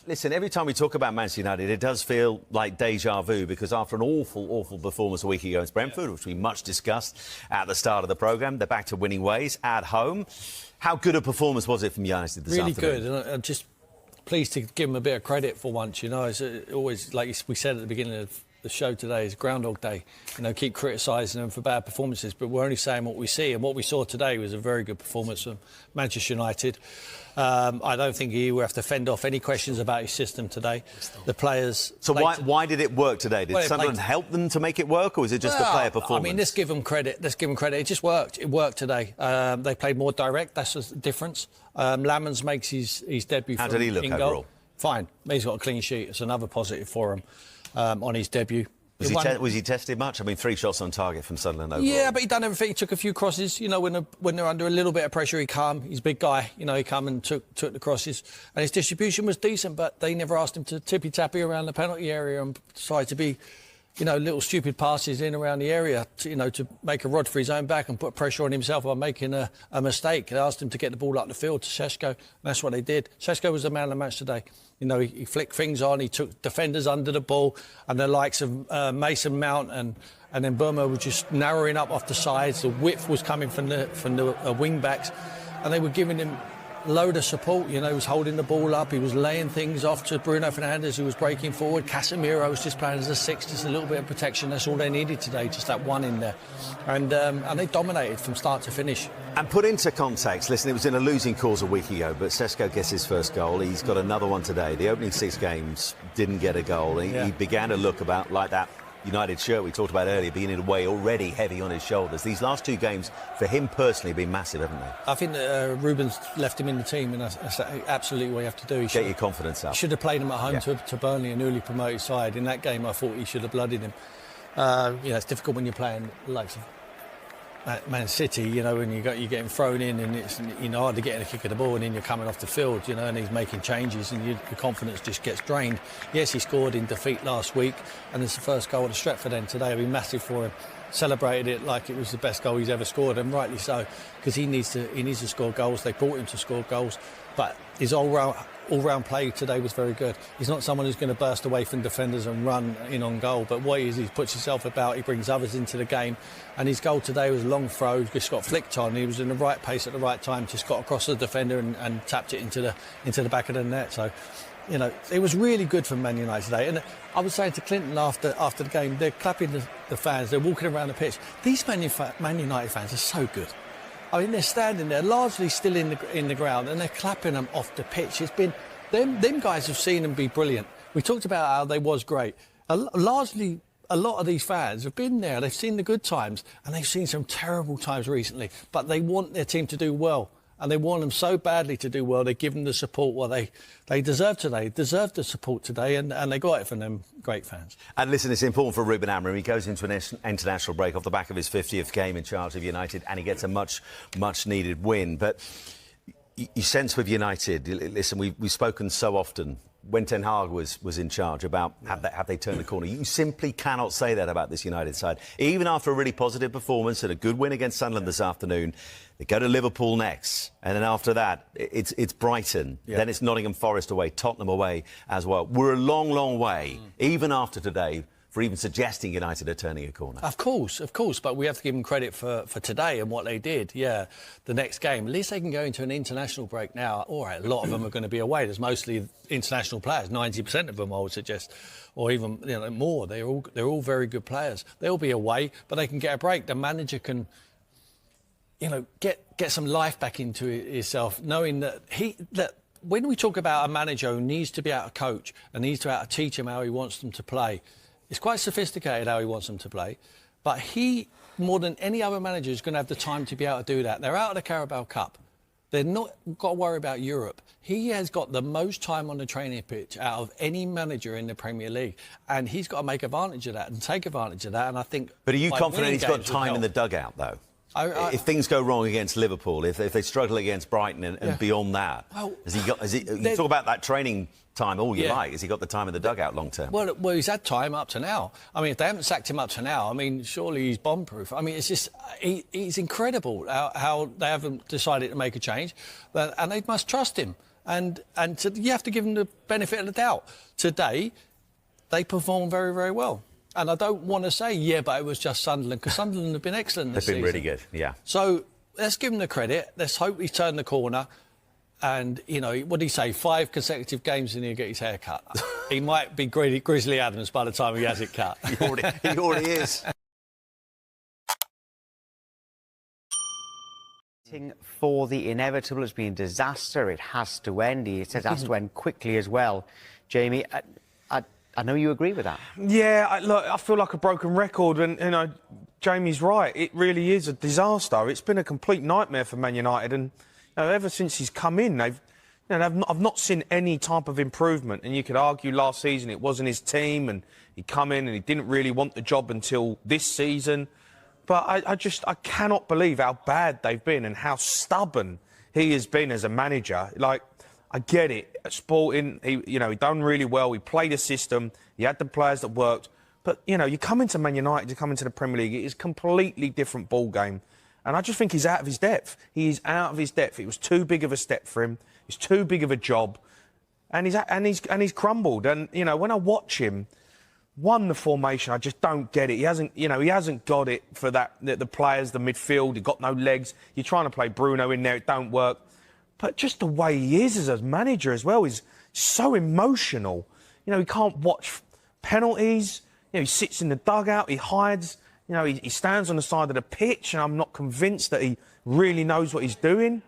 Listen, every time we talk about Manchester United, it does feel like deja vu, because after an awful performance a week ago against Brentford, which we much discussed at the start of the programme, they're back to winning ways at home. How good a performance was it from United this afternoon? Really good, and I'm just pleased to give them a bit of credit for once. You know, it's always, like we said at the beginning of the show today, is Groundhog Day. You know, keep criticising them for bad performances, but we're only saying what we see, and what we saw today was a very good performance from Manchester United. I don't think he will have to fend off any questions about his system today. The players... So why did it work today? Did Sunderland help them to make it work, or is it just the player performance? I mean, let's give them credit. It just worked. It worked today. They played more direct. That's the difference. Lamans makes his debut. How did he look overall? Fine. He's got a clean sheet. It's another positive for him on his debut. Was he tested much? I mean, 3 shots on target from Sunderland overall. Yeah, but he done everything. He took a few crosses. You know, when they're under a little bit of pressure, he come. He's a big guy. You know, he come and took the crosses. And his distribution was decent, but they never asked him to tippy-tappy around the penalty area and decide to be, you know, little stupid passes in around the area, to make a rod for his own back and put pressure on himself by making a mistake. They asked him to get the ball up the field to Šeško, and that's what they did. Šeško was the man of the match today. You know, he flicked things on, he took defenders under the ball, and the likes of Mason Mount and then Burma were just narrowing up off the sides. The width was coming from the wing-backs, and they were giving him load of support. You know, he was holding the ball up, he was laying things off to Bruno Fernandes, who was breaking forward. Casemiro was just playing as a 6, just a little bit of protection. That's all they needed today, just that one in there. And they dominated from start to finish. And put into context, listen, it was in a losing cause a week ago, but Šeško gets his first goal. He's got another one today. The opening 6 games didn't get a goal. He began to look about like that United shirt we talked about earlier, being in a way already heavy on his shoulders. These last 2 games for him personally have been massive, haven't they? I think that Ruben's left him in the team, and that's absolutely what you have to do. Get your confidence up. He should have played him at home to Burnley, a newly promoted side. In that game, I thought he should have blooded him. It's difficult when you're playing like Man City, you know, when you're getting thrown in and it's hard to get a kick of the ball, and then you're coming off the field, you know, and he's making changes and your confidence just gets drained. Yes, he scored in defeat last week, and it's the first goal at the Stretford end today. It'll be massive for him. Celebrated it like it was the best goal he's ever scored, and rightly so, because he needs to score goals. They brought him to score goals, but his all-round play today was very good. He's not someone who's going to burst away from defenders and run in on goal, but what he is, he puts himself about, he brings others into the game, and his goal today was a long throw, just got flicked on, he was in the right pace at the right time, just got across the defender and tapped it into the back of the net. So, you know, it was really good for Man United today. And I was saying to Clinton after the game, they're clapping the fans, they're walking around the pitch. These Man United fans are so good. I mean, they're standing there, largely still in the ground, and they're clapping them off the pitch. It's been them guys have seen them be brilliant. We talked about how they was great. Largely, a lot of these fans have been there. They've seen the good times, and they've seen some terrible times recently. But they want their team to do well, and they want them so badly to do well. They give them the support what they deserve today. Deserve the support today, and they got it from them great fans. And listen, it's important for Ruben Amorim. He goes into an international break off the back of his 50th game in charge of United, and he gets a much needed win. But you sense with United, listen, we've spoken so often when Ten Hag was in charge about have they turned the corner. You simply cannot say that about this United side. Even after a really positive performance and a good win against Sunderland this afternoon, They go to Liverpool next, and then after that, it's Brighton. Yeah. Then it's Nottingham Forest away, Tottenham away as well. We're a long, long way, even after today, for even suggesting United are turning a corner. Of course, but we have to give them credit for today and what they did. Yeah, the next game, at least they can go into an international break now. All right, a lot of them are going to be away. There's mostly international players, 90% of them, I would suggest, or even more. They're all very good players. They'll be away, but they can get a break. The manager can, get some life back into himself, knowing that when we talk about a manager who needs to be able to coach and needs to be able to teach them how he wants them to play, it's quite sophisticated how he wants them to play, but he, more than any other manager, is going to have the time to be able to do that. They're out of the Carabao Cup. They're not got to worry about Europe. He has got the most time on the training pitch out of any manager in the Premier League, and he's got to make advantage of that and take advantage of that. And I think. But are you confident he's got time in the dugout, though? If things go wrong against Liverpool, if they struggle against Brighton and beyond that, you talk about that training time all you like. Has he got the time in the dugout long term? Well, he's had time up to now. I mean, if they haven't sacked him up to now, I mean, surely he's bomb-proof. I mean, it's just he's incredible how they haven't decided to make a change, and they must trust him. And you have to give them the benefit of the doubt. Today, they performed very, very well. And I don't want to say, but it was just Sunderland, because Sunderland have been excellent this season. They've been really good, yeah. So let's give him the credit. Let's hope he's turned the corner. And, what did he say? 5 consecutive games and he'll get his hair cut. He might be Grizzly Adams by the time he has it cut. He already is. For the inevitable, it's been a disaster. It has to end. He says it has to end quickly as well. Jamie, I know you agree with that. Yeah, I feel like a broken record, and Jamie's right. It really is a disaster. It's been a complete nightmare for Man United, and ever since he's come in, I've not seen any type of improvement. And you could argue last season it wasn't his team, and he come in and he didn't really want the job until this season. But I cannot believe how bad they've been and how stubborn he has been as a manager. I get it. At Sporting, he done really well. He played a system. He had the players that worked. But, you come into Man United, you come into the Premier League, it is a completely different ball game. And I just think he's out of his depth. He is out of his depth. It was too big of a step for him. It's too big of a job. And he's crumbled. And, when I watch him, the formation, I just don't get it. He hasn't got it for the players, the midfield. He's got no legs. You're trying to play Bruno in there, it don't work. But just the way he is as a manager as well is so emotional. He can't watch penalties. He sits in the dugout, he hides. He stands on the side of the pitch, and I'm not convinced that he really knows what he's doing.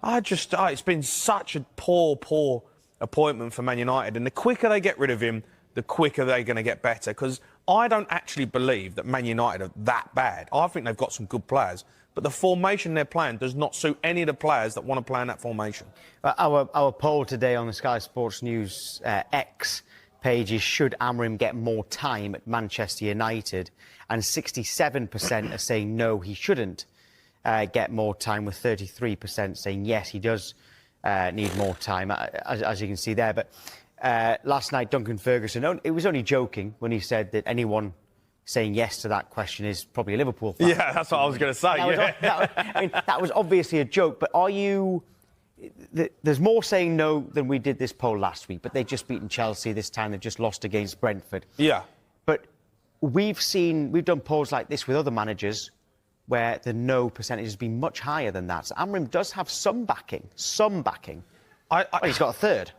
It's been such a poor appointment for Man United. And the quicker they get rid of him, the quicker they're going to get better. Because I don't actually believe that Man United are that bad. I think they've got some good players. But the formation they're playing does not suit any of the players that want to play in that formation. Our poll today on the Sky Sports News X page is, should Amorim get more time at Manchester United? And 67% are saying no, he shouldn't get more time, with 33% saying yes, he does need more time, as you can see there. But last night, Duncan Ferguson, it was only joking when he said that anyone saying yes to that question is probably a Liverpool fan. Yeah, that's what I was going to say. That was obviously a joke, but are you... There's more saying no than we did this poll last week, but they've just beaten Chelsea this time. They've just lost against Brentford. Yeah. But we've done polls like this with other managers where the no percentage has been much higher than that. So Amorim does have some backing. He's got a third.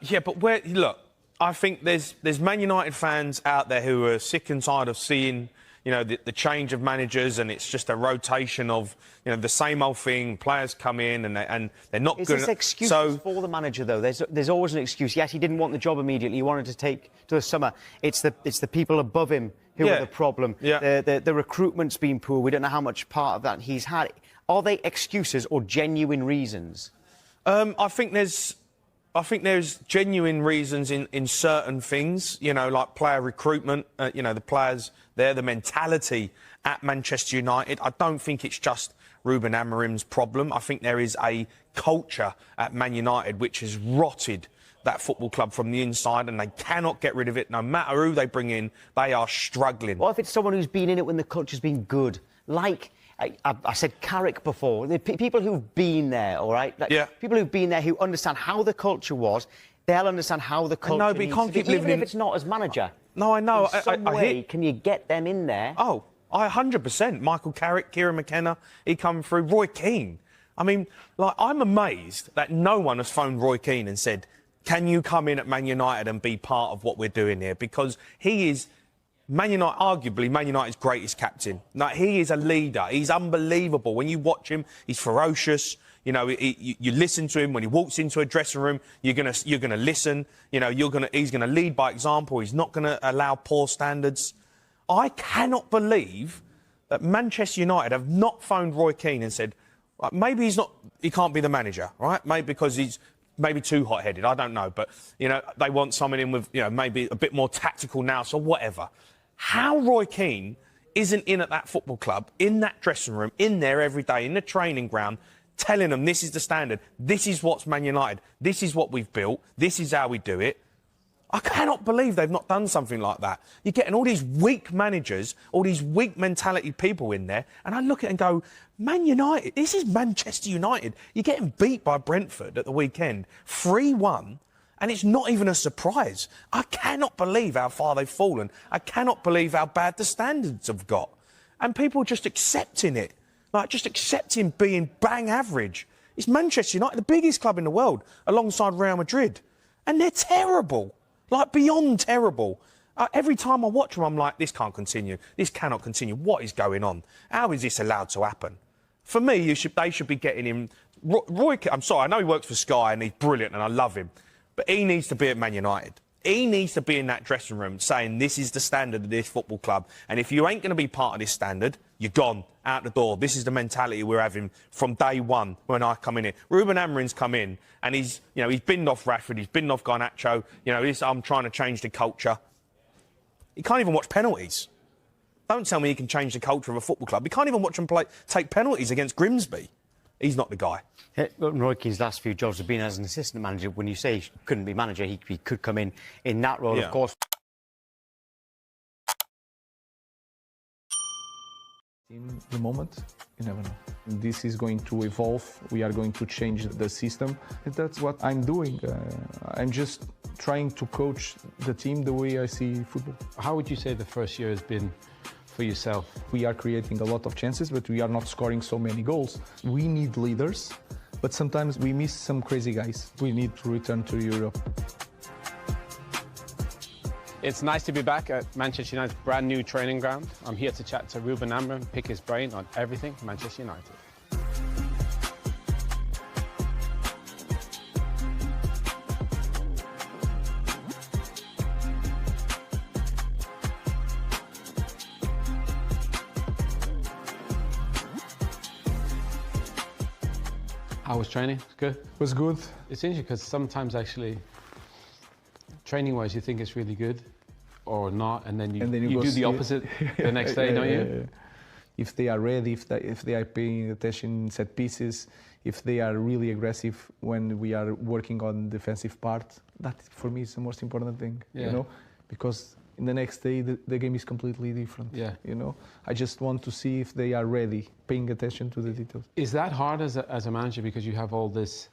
Yeah, but look, I think there's Man United fans out there who are sick and tired of seeing, the change of managers, and it's just a rotation of, the same old thing. Players come in and they're not good. Is this excuses for the manager, though? There's always an excuse. Yes, he didn't want the job immediately. He wanted to take to the summer. It's the people above him who are the problem. Yeah. The recruitment's been poor. We don't know how much part of that he's had. Are they excuses or genuine reasons? I think there's genuine reasons in certain things, like player recruitment, the players there, the mentality at Manchester United. I don't think it's just Ruben Amorim's problem. I think there is a culture at Man United which has rotted that football club from the inside, and they cannot get rid of it. No matter who they bring in, they are struggling. What if it's someone who's been in it when the culture's been good? Like I said Carrick before. The people who've been there, all right? Like, people who've been there who understand how the culture was, they'll understand how the culture but you can't keep living even if it's not as manager. No, I know. In some way, can you get them in there? Oh, 100%. Michael Carrick, Kieran McKenna, he come through. Roy Keane. I mean, like, I'm amazed that no one has phoned Roy Keane and said, can you come in at Man United and be part of what we're doing here? Because he is arguably Man United's greatest captain. Like, he is a leader. He's unbelievable. When you watch him, he's ferocious. You know, you listen to him when he walks into a dressing room. You're gonna listen. You know, he's gonna lead by example. He's not gonna allow poor standards. I cannot believe that Manchester United have not phoned Roy Keane and said, maybe he can't be the manager, right? Maybe because he's maybe too hot-headed. I don't know, but you know, they want someone in with, you know, maybe a bit more tactical now, so whatever. How Roy Keane isn't in at that football club, in that dressing room, in there every day, in the training ground, telling them this is the standard, this is what's Man United, this is what we've built, this is how we do it. I cannot believe they've not done something like that. You're getting all these weak managers, all these weak mentality people in there, and I look at it and go, Man United, this is Manchester United. You're getting beat by Brentford at the weekend, 3-1, and it's not even a surprise. I cannot believe how far they've fallen. I cannot believe how bad the standards have got. And people just accepting it, like just accepting being bang average. It's Manchester United, the biggest club in the world, alongside Real Madrid, and they're terrible. Like, beyond terrible. Every time I watch them, I'm like, this can't continue. This cannot continue. What is going on? How is this allowed to happen? For me, they should be getting him... Roy, I'm sorry, I know he works for Sky and he's brilliant and I love him, but he needs to be at Man United. He needs to be in that dressing room saying this is the standard of this football club, and if you ain't going to be part of this standard, you're gone, out the door. This is the mentality we're having from day one when I come in here. Ruben Amorim's come in and he's binned off Rashford, he's binned off Garnacho, I'm trying to change the culture. He can't even watch penalties. Don't tell me he can change the culture of a football club. He can't even watch them take penalties against Grimsby. He's not the guy. Roy Keane's last few jobs have been as an assistant manager. When you say he couldn't be manager, he could come in that role, of course. In the moment, you never know. This is going to evolve. We are going to change the system. And that's what I'm doing. I'm just trying to coach the team the way I see football. How would you say the first year has been for yourself? We are creating a lot of chances, but we are not scoring so many goals. We need leaders, but sometimes we miss some crazy guys. We need to return to Europe. It's nice to be back at Manchester United's brand new training ground. I'm here to chat to Ruben Amorim, pick his brain on everything Manchester United. How was training? Good? It was good. It's interesting because sometimes actually, training-wise, you think it's really good or not, and then you do the opposite the next day, don't you? If they are ready, if they are paying attention in set pieces, if they are really aggressive when we are working on defensive part, that for me is the most important thing, you know, because in the next day the game is completely different. You know, I just want to see if they are ready, paying attention to the details. Is that hard as a manager, because you have all this?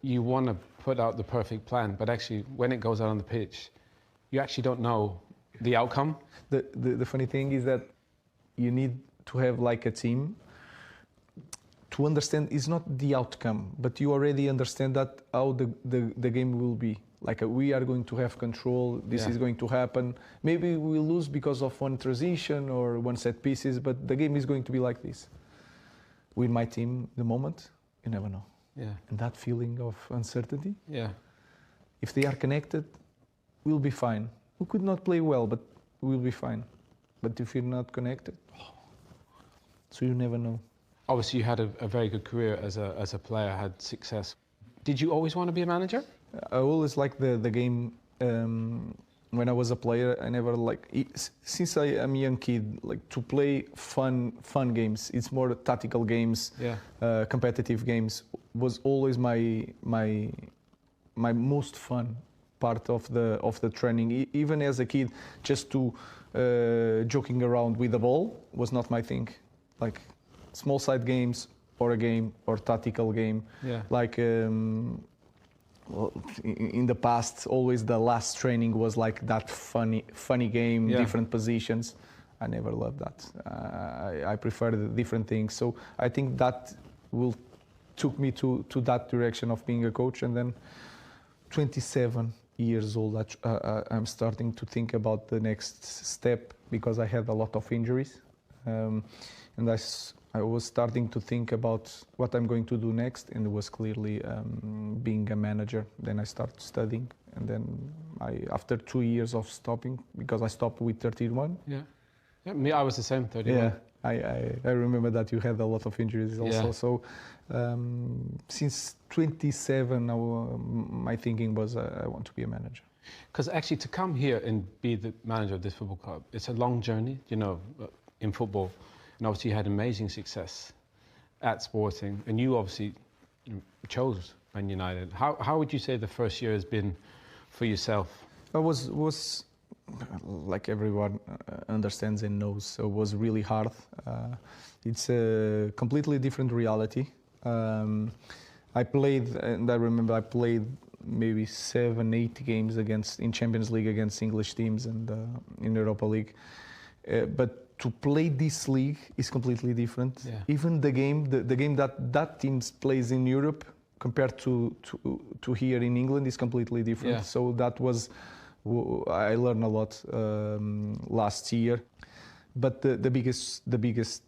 You want to put out the perfect plan, but actually, when it goes out on the pitch, you actually don't know the outcome. The funny thing is that you need to have like a team to understand it's not the outcome, but you already understand that how the game will be. Like we are going to have control, this is going to happen. Maybe we'll lose because of one transition or one set pieces, but the game is going to be like this. With my team, the moment, you never know. And that feeling of uncertainty, if they are connected, we'll be fine. We could not play well, but we'll be fine. But if you're not connected, so you never know. Obviously, you had a very good career as a player, had success. Did you always want to be a manager? I always liked the game. When I was a player, I never since I am a young kid, like to play fun games. It's more tactical games, competitive games was always my most fun part of the training. Even as a kid, just to joking around with the ball was not my thing. Like small side games or a game or tactical game. Yeah. Like well, in the past, always the last training was like that funny game, different positions. I never loved that. I prefer the different things. So I think that took me to that direction of being a coach. And then 27 years old, I'm starting to think about the next step because I had a lot of injuries. And I was starting to think about what I'm going to do next, and it was clearly being a manager. Then I started studying, and then after 2 years of stopping, because I stopped with 31. Yeah, me, I was the same, 31. Yeah, I remember that you had a lot of injuries also. Yeah. So since 27, my thinking was I want to be a manager. Because actually, to come here and be the manager of this football club, it's a long journey, you know, in football. And obviously you had amazing success at Sporting, and you obviously chose Man United. How would you say the first year has been for yourself? It was like everyone understands and knows, so it was really hard. It's a completely different reality. I played, and I remember I played maybe 7-8 games in Champions League against English teams and in Europa League. But to play this league is completely different. Yeah. Even the game that team plays in Europe compared to here in England is completely different. Yeah. So that was, I learned a lot last year. But the biggest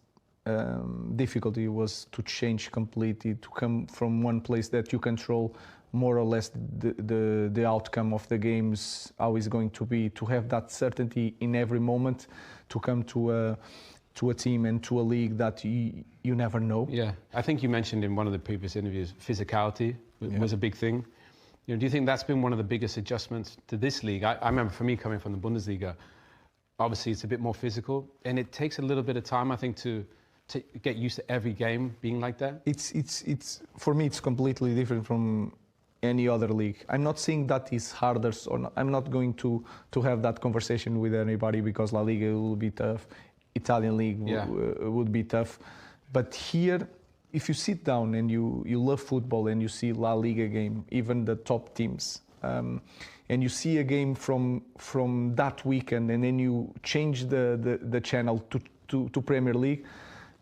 difficulty was to change completely, to come from one place that you control more or less the outcome of the games, how it's going to be, to have that certainty in every moment, to come to a team and to a league that you never know. Yeah, I think you mentioned in one of the previous interviews, physicality was a big thing. You know, do you think that's been one of the biggest adjustments to this league? I remember for me coming from the Bundesliga, obviously it's a bit more physical, and it takes a little bit of time, I think, to get used to every game being like that. It's for me, it's completely different from any other league. I'm not saying that is harder, or not. I'm not going to have that conversation with anybody because La Liga will be tough, Italian league would be tough. But here, if you sit down and you love football and you see La Liga game, even the top teams, and you see a game from that weekend, and then you change the channel to Premier League,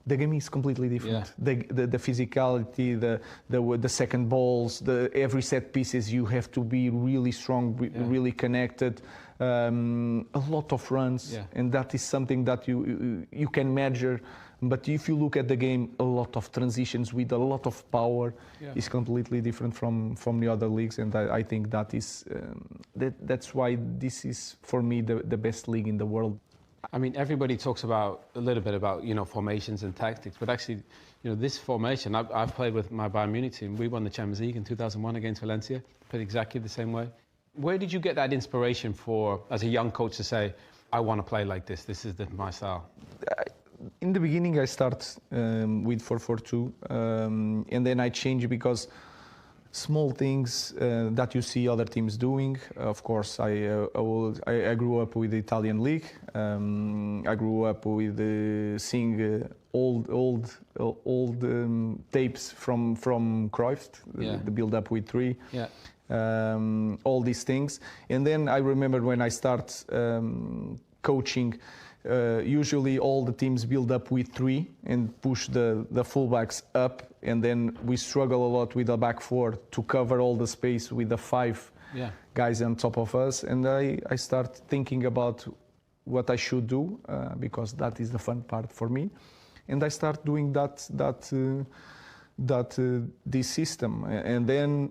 the game is completely different. Yeah. The physicality, the second balls, every set pieces, you have to be really strong, really connected. A lot of runs, and that is something that you can measure. But if you look at the game, a lot of transitions with a lot of power is completely different from the other leagues, and I think that is that's why this is for me the best league in the world. I mean, everybody talks a little bit about, you know, formations and tactics, but actually, you know, this formation, I've played with my Bayern Munich team. We won the Champions League in 2001 against Valencia, played exactly the same way. Where did you get that inspiration for, as a young coach, to say, I want to play like this, this is my style? In the beginning, I start with 4-4-2, and then I change because small things that you see other teams doing. Of course, I grew up with the Italian league. I grew up with seeing old tapes from Cruyff, the build-up with 3. Yeah. All these things. And then I remember when I start coaching, usually all the teams build up with 3 and push the fullbacks up, and then we struggle a lot with the back 4 to cover all the space with the 5 guys on top of us. And I start thinking about what I should do because that is the fun part for me, and I start doing this system. And then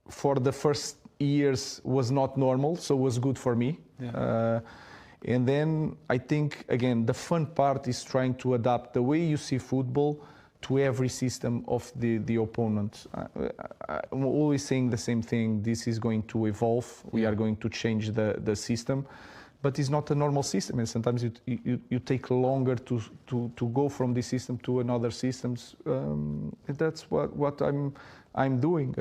for the first years was not normal, so it was good for me. And then I think, again, the fun part is trying to adapt the way you see football to every system of the opponent. I'm always saying the same thing. This is going to evolve. We are going to change the system. But it's not a normal system, and sometimes you take longer to go from this system to another systems. And that's what I'm doing.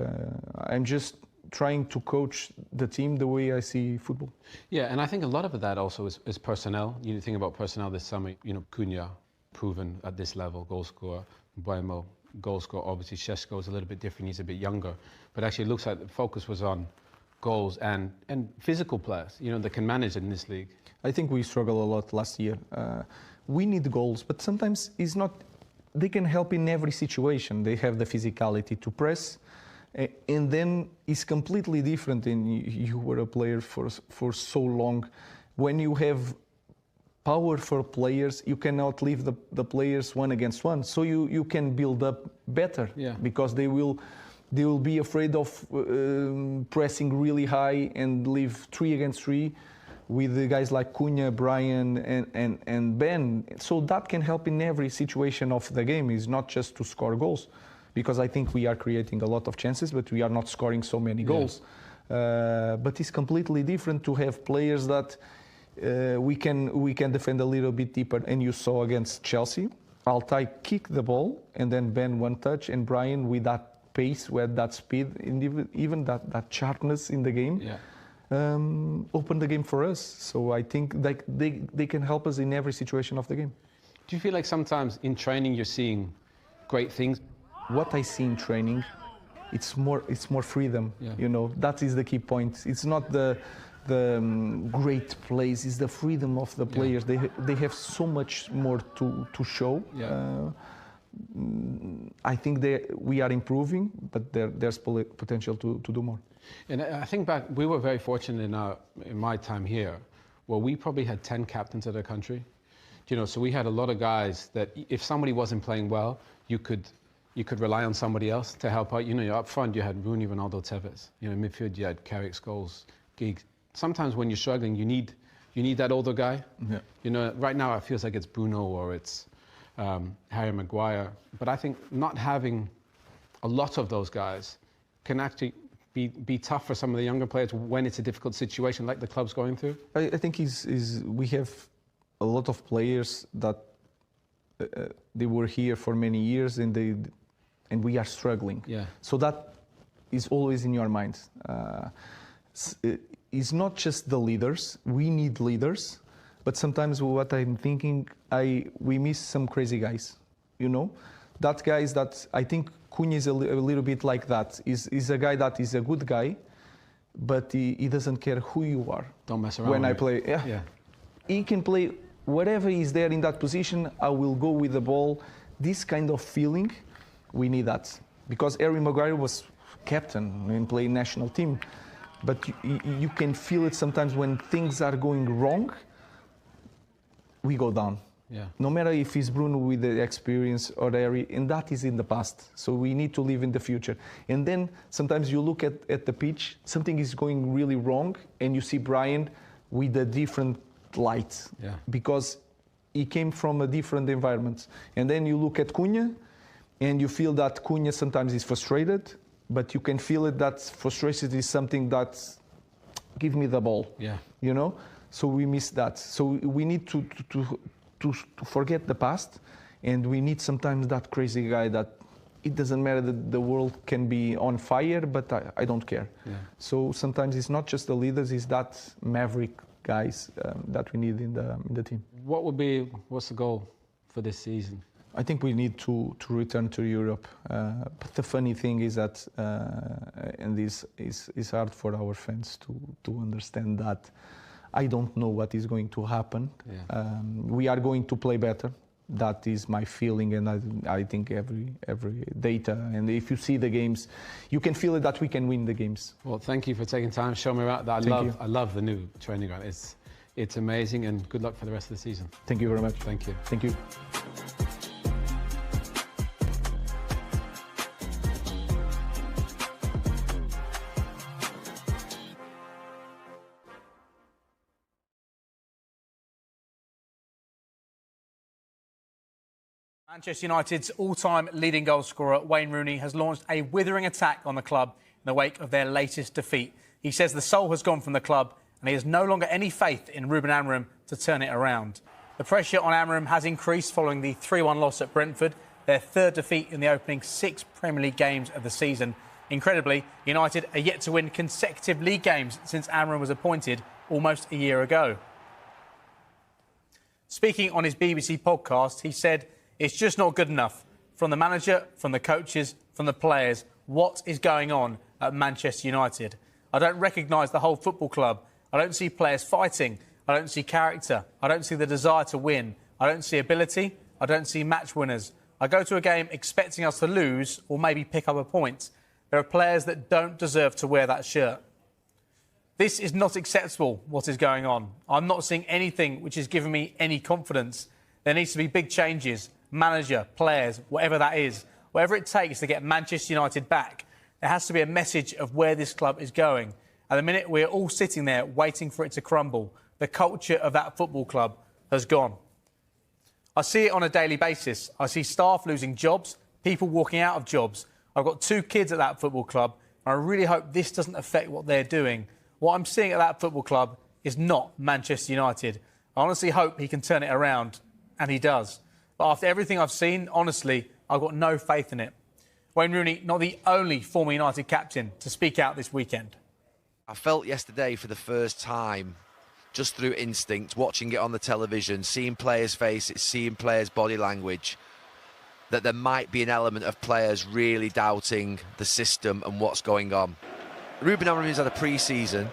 I'm just trying to coach the team the way I see football. Yeah, and I think a lot of that also is personnel. You think about personnel this summer, you know, Cunha, proven at this level, goal scorer. Buemo, goal scorer. Obviously, Šeško is a little bit different. He's a bit younger. But actually, it looks like the focus was on goals and physical players, that can manage in this league. I think we struggled a lot last year. We need goals, but sometimes it's not. They can help in every situation. They have the physicality to press, and then it's completely different. And you were a player for so long. When you have powerful players, you cannot leave the players one against one. So you can build up better, because they will be afraid of pressing really high and leave 3 against 3 with the guys like Cunha, Brian and Ben. So that can help in every situation of the game. It's not just to score goals, because I think we are creating a lot of chances, but we are not scoring so many goals. But it's completely different to have players that we can defend a little bit deeper. And you saw against Chelsea, Altay kicked the ball, and then Ben one touch, and Brian with that pace, with that speed, and even that sharpness in the game, opened the game for us. So I think they can help us in every situation of the game. Do you feel like sometimes in training you're seeing great things? What I see in training, it's more freedom. That is the key point. It's not the great plays, it's the freedom of the players. They have so much more to show. I think we are improving, but there's potential to do more. And I think back, we were very fortunate in my time here, where we probably had 10 captains of the country. So we had a lot of guys that if somebody wasn't playing well, you could rely on somebody else to help out. Up front you had Rooney, Ronaldo, Tevez. In midfield you had Carrick, Scholes, Giggs. Sometimes when you're struggling, you need that older guy. Right now it feels like it's Bruno or it's Harry Maguire. But I think not having a lot of those guys can actually be tough for some of the younger players when it's a difficult situation like the club's going through. I think we have a lot of players that they were here for many years and we are struggling. So that is always in your mind. It's not just the leaders. We need leaders, but sometimes what I'm thinking, we miss some crazy guys. That guys that I think Cunha is a little bit like that. Is a guy that is a good guy, but he doesn't care who you are. Don't mess around. When I play, he can play whatever is there in that position. I will go with the ball. This kind of feeling, we need that, because Harry Maguire was captain and played national team. But you can feel it sometimes when things are going wrong, we go down. No matter if it's Bruno with the experience or Harry, and that is in the past. So we need to live in the future. And then sometimes you look at the pitch, something is going really wrong, and you see Brian with a different light. Because he came from a different environment. And then you look at Cunha, and you feel that Cunha sometimes is frustrated, but you can feel it that frustration is something that give me the ball. So we miss that. So we need to forget the past, and we need sometimes that crazy guy that it doesn't matter that the world can be on fire, but I don't care. So sometimes it's not just the leaders, it's that maverick guys that we need in the team. What's the goal for this season? I think we need to return to Europe. But the funny thing is that, and this is hard for our fans to understand that, I don't know what is going to happen. We are going to play better. That is my feeling, and I think every data. And if you see the games, you can feel it that we can win the games. Well, thank you for taking time, show me around. I love the new training ground. It's amazing, and good luck for the rest of the season. Thank you very much. Thank you. Thank you. Manchester United's all-time leading goal scorer, Wayne Rooney, has launched a withering attack on the club in the wake of their latest defeat. He says the soul has gone from the club and he has no longer any faith in Ruben Amorim to turn it around. The pressure on Amorim has increased following the 3-1 loss at Brentford, their third defeat in the opening 6 Premier League games of the season. Incredibly, United are yet to win consecutive league games since Amorim was appointed almost a year ago. Speaking on his BBC podcast, he said, "It's just not good enough. From the manager, from the coaches, from the players, what is going on at Manchester United? I don't recognise the whole football club. I don't see players fighting. I don't see character. I don't see the desire to win. I don't see ability. I don't see match winners. I go to a game expecting us to lose or maybe pick up a point. There are players that don't deserve to wear that shirt. This is not acceptable, what is going on. I'm not seeing anything which is giving me any confidence. There needs to be big changes. Manager, players, whatever that is. Whatever it takes to get Manchester United back. There has to be a message of where this club is going. At the minute, we're all sitting there waiting for it to crumble. The culture of that football club has gone. I see it on a daily basis. I see staff losing jobs, people walking out of jobs. I've got 2 kids at that football club, and I really hope this doesn't affect what they're doing. What I'm seeing at that football club is not Manchester United. I honestly hope he can turn it around, and he does. But after everything I've seen, honestly, I've got no faith in it." Wayne Rooney, not the only former United captain to speak out this weekend. I felt yesterday for the first time, just through instinct, watching it on the television, seeing players' faces, seeing players' body language, that there might be an element of players really doubting the system and what's going on. Ruben Amorim has had a pre-season.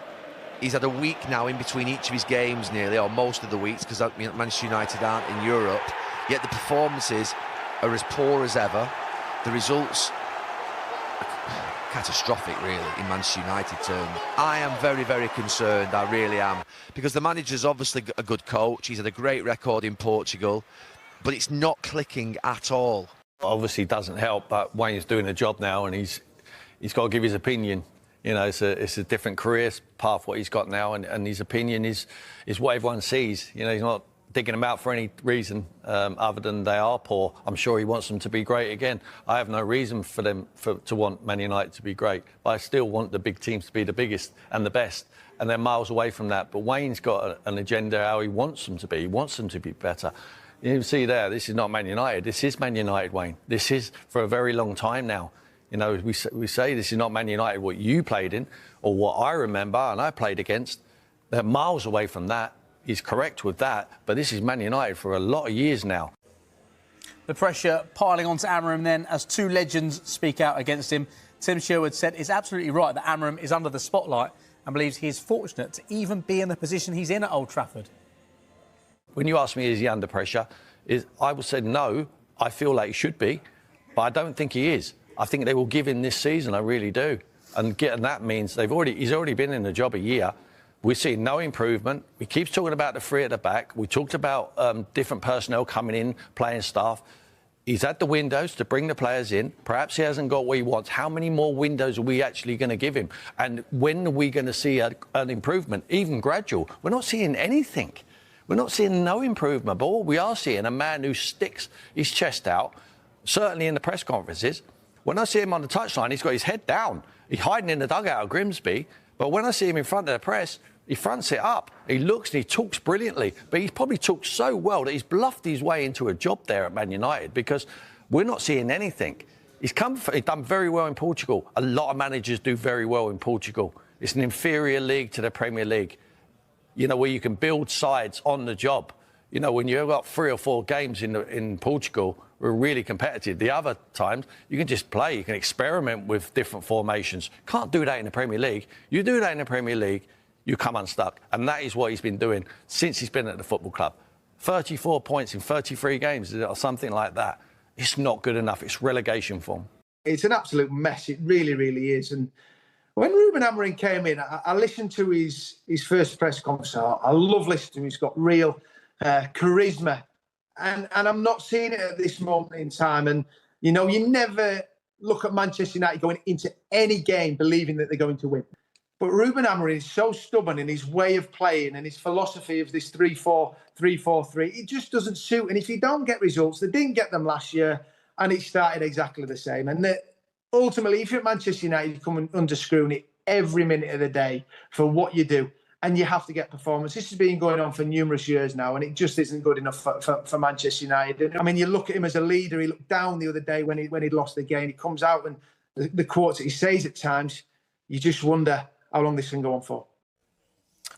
He's had a week now in between each of his games nearly, or most of the weeks, because Manchester United aren't in Europe. Yet the performances are as poor as ever. The results are catastrophic, really, in Manchester United terms. I am very, very concerned, I really am, because the manager's obviously a good coach. He's had a great record in Portugal, but it's not clicking at all. Obviously doesn't help, but Wayne's doing a job now, and he's got to give his opinion. You know, it's a different career path what he's got now, and his opinion is what everyone sees. You know, he's not digging them out for any reason other than they are poor. I'm sure he wants them to be great again. I have no reason for them to want Man United to be great, but I still want the big teams to be the biggest and the best, and they're miles away from that. But Wayne's got an agenda how he wants them to be. He wants them to be better. You can see there, this is not Man United. This is Man United, Wayne. This is for a very long time now. You know, we say this is not Man United, what you played in, or what I remember and I played against. They're miles away from that. He's correct with that, but this is Man United for a lot of years now. The pressure piling onto Amorim then as 2 legends speak out against him. Tim Sherwood said it's absolutely right that Amorim is under the spotlight and believes he is fortunate to even be in the position he's in at Old Trafford. When you ask me, is he under pressure? I would say no. I feel like he should be, but I don't think he is. I think they will give him this season, I really do. And that means he's already been in the job a year. We're seeing no improvement. We keep talking about the 3 at the back. We talked about different personnel coming in, playing staff. He's had the windows to bring the players in. Perhaps he hasn't got what he wants. How many more windows are we actually going to give him? And when are we going to see an improvement, even gradual? We're not seeing anything. We're not seeing no improvement. But what we are seeing, a man who sticks his chest out, certainly in the press conferences. When I see him on the touchline, he's got his head down. He's hiding in the dugout at Grimsby. But when I see him in front of the press, he fronts it up. He looks and he talks brilliantly. But he's probably talked so well that he's bluffed his way into a job there at Man United, because we're not seeing anything. He's done very well in Portugal. A lot of managers do very well in Portugal. It's an inferior league to the Premier League, you know, where you can build sides on the job. You know, when you've got 3 or 4 games in Portugal, we're really competitive. The other times, you can just play. You can experiment with different formations. Can't do that in the Premier League. You do that in the Premier League, you come unstuck. And that is what he's been doing since he's been at the football club. 34 points in 33 games or something like that. It's not good enough. It's relegation form. It's an absolute mess. It really, really is. And when Ruben Amorim came in, I listened to his first press conference. I love listening to him. He's got real charisma. And I'm not seeing it at this moment in time. And, you know, you never look at Manchester United going into any game believing that they're going to win. But Ruben Amorim is so stubborn in his way of playing and his philosophy of this 3-4-3. It just doesn't suit. And if you don't get results, they didn't get them last year, and it started exactly the same. And ultimately, if you're at Manchester United, you come under scrutiny every minute of the day for what you do. And you have to get performance. This has been going on for numerous years now, and it just isn't good enough for Manchester United. I mean, you look at him as a leader. He looked down the other day when he'd lost the game. He comes out and the quotes that he says at times, you just wonder how long this can go on for.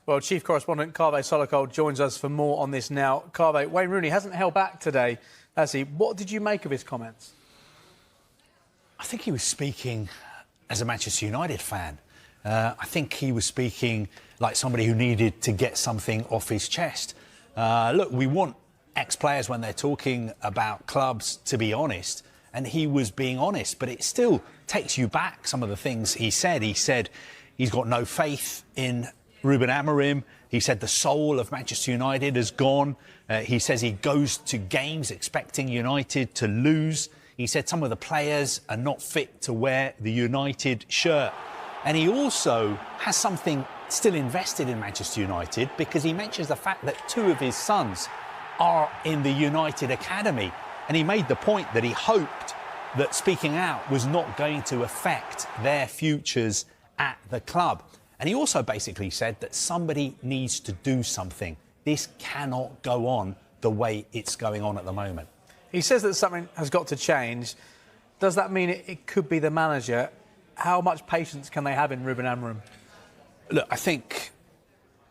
Well, Chief Correspondent Kaveh Solokol joins us for more on this now. Kaveh, Wayne Rooney hasn't held back today, has he? What did you make of his comments? I think he was speaking as a Manchester United fan. I think he was speaking like somebody who needed to get something off his chest. Look, we want ex-players when they're talking about clubs to be honest, and he was being honest, but it still takes you back, some of the things he said. He said he's got no faith in Ruben Amorim. He said the soul of Manchester United has gone. He says he goes to games expecting United to lose. He said some of the players are not fit to wear the United shirt. And he also has something still invested in Manchester United, because he mentions the fact that 2 of his sons are in the United Academy. And he made the point that he hoped that speaking out was not going to affect their futures at the club. And he also basically said that somebody needs to do something. This cannot go on the way it's going on at the moment. He says that something has got to change. Does that mean it could be the manager? How much patience can they have in Ruben Amorim? Look, I think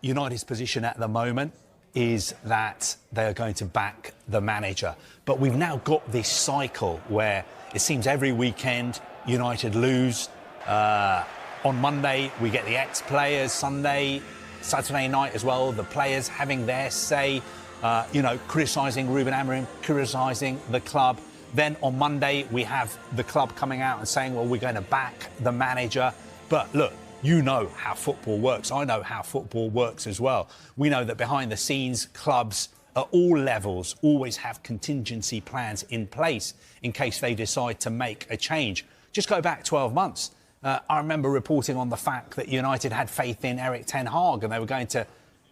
United's position at the moment is that they are going to back the manager. But we've now got this cycle where it seems every weekend United lose. On Monday, we get the ex-players. Saturday night as well, the players having their say, criticising Ruben Amorim, criticising the club. Then on Monday, we have the club coming out and saying, well, we're going to back the manager. But look, you know how football works. I know how football works as well. We know that behind the scenes, clubs at all levels always have contingency plans in place in case they decide to make a change. Just go back 12 months. I remember reporting on the fact that United had faith in Erik ten Hag and they were going to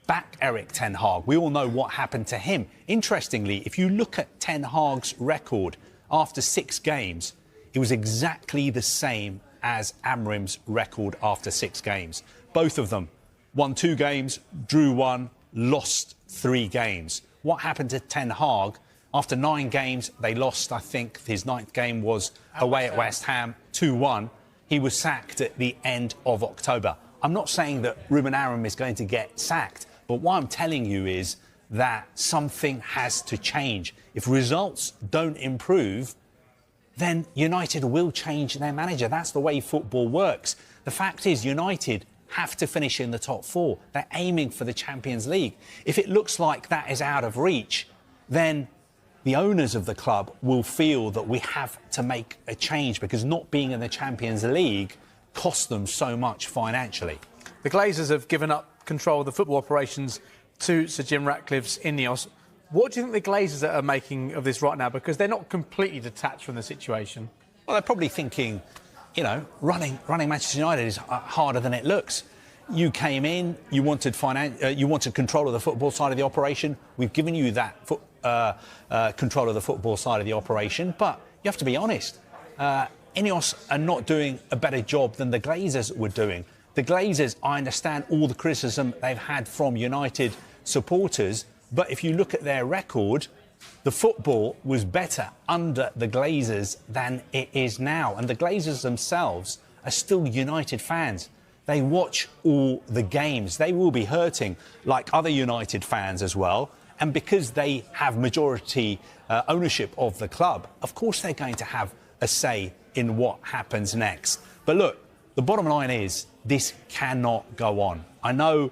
back Erik ten Hag. We all know what happened to him. Interestingly, if you look at Ten Hag's record after 6 games, it was exactly the same as Amorim's record after 6 games. Both of them won 2 games, drew 1, lost 3 games. What happened to Ten Hag? After 9 games, they lost, I think his 9th game was away at West Ham, 2-1. He was sacked at the end of October. I'm not saying that Ruben Amorim is going to get sacked, but what I'm telling you is that something has to change. If results don't improve, then United will change their manager. That's the way football works. The fact is, United have to finish in the top 4. They're aiming for the Champions League. If it looks like that is out of reach, then the owners of the club will feel that we have to make a change, because not being in the Champions League costs them so much financially. The Glazers have given up control of the football operations to Sir Jim Ratcliffe's Ineos. What do you think the Glazers are making of this right now? Because they're not completely detached from the situation. Well, they're probably thinking, running Manchester United is harder than it looks. You came in, you wanted control of the football side of the operation. We've given you that control of the football side of the operation, but you have to be honest. Ineos are not doing a better job than the Glazers were doing. The Glazers, I understand all the criticism they've had from United supporters, but if you look at their record, the football was better under the Glazers than it is now. And the Glazers themselves are still United fans. They watch all the games. They will be hurting like other United fans as well. And because they have majority ownership of the club, of course they're going to have a say in what happens next. But look, the bottom line is this cannot go on. I know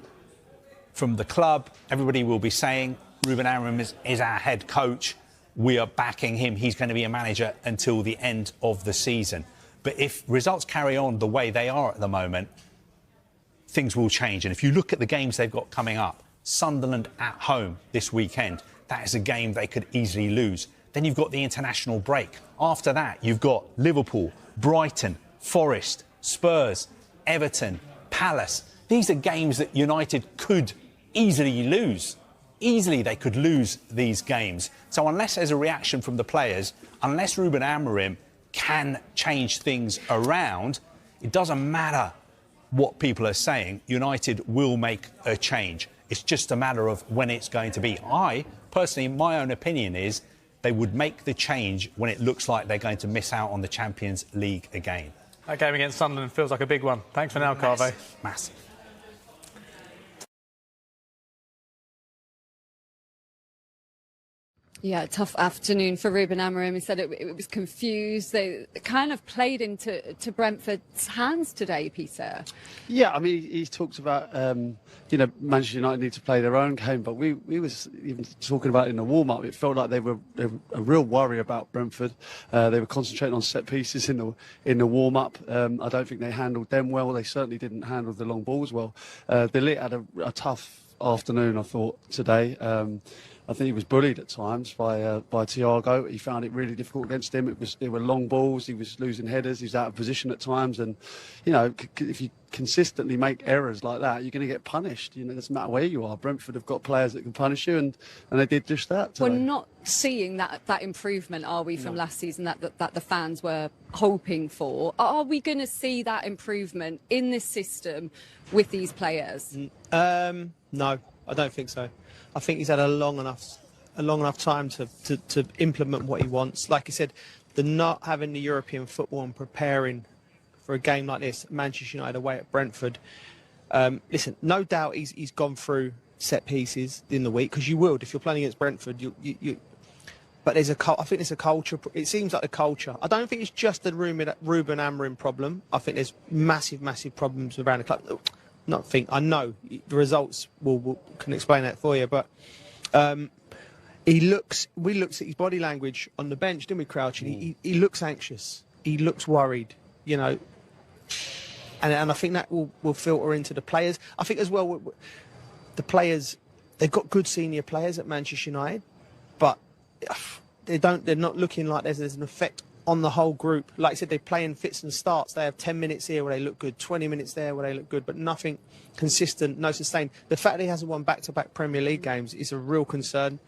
from the club, everybody will be saying Ruben Amorim is our head coach. We are backing him. He's going to be a manager until the end of the season. But if results carry on the way they are at the moment, things will change. And if you look at the games they've got coming up, Sunderland at home this weekend, that is a game they could easily lose. Then you've got the international break. After that, you've got Liverpool, Brighton, Forest, Spurs, Everton, Palace. These are games that United could easily lose. Easily they could lose these games. So unless there's a reaction from the players, unless Ruben Amorim can change things around, it doesn't matter what people are saying, United will make a change. It's just a matter of when it's going to be. I, personally, my own opinion is they would make the change when it looks like they're going to miss out on the Champions League again. That game against Sunderland feels like a big one. Thanks for now, Kaveh. Massive. Yeah, tough afternoon for Ruben Amorim. He said it was confused. They kind of played into Brentford's hands today, Peter. Yeah, I mean, he talks about, Manchester United need to play their own game, but we was even talking about in the warm-up, it felt like they were a real worry about Brentford. They were concentrating on set pieces in the warm-up. I don't think they handled them well. They certainly didn't handle the long balls well. De Ligt had a tough afternoon, I thought, today. I think he was bullied at times by Thiago. He found it really difficult against him. There were long balls. He was losing headers. He was out of position at times. And, if you consistently make errors like that, you're going to get punished. It doesn't matter where you are. Brentford have got players that can punish you, and they did just that today. We're not seeing that improvement, are we, from last season that the fans were hoping for? Are we going to see that improvement in this system with these players? No, I don't think so. I think he's had a long enough time to implement what he wants. Like I said, the not having the European football and preparing for a game like this, Manchester United away at Brentford. Listen, no doubt he's gone through set pieces in the week, because you will if you're playing against Brentford. But I think there's a culture. It seems like the culture. I don't think it's just the Ruben Amorim problem. I think there's massive problems around the club. I know the results can explain that for you, but we looked at his body language on the bench, didn't we, Crouch? He looks anxious. He looks worried, and I think that will filter into the players. I think as well, the players, they've got good senior players at Manchester United, but they're not looking like there's an effect on the whole group. Like I said, they play in fits and starts. They have 10 minutes here where they look good, 20 minutes there where they look good, but nothing consistent, no sustained. The fact that he hasn't won back-to-back Premier League games is a real concern.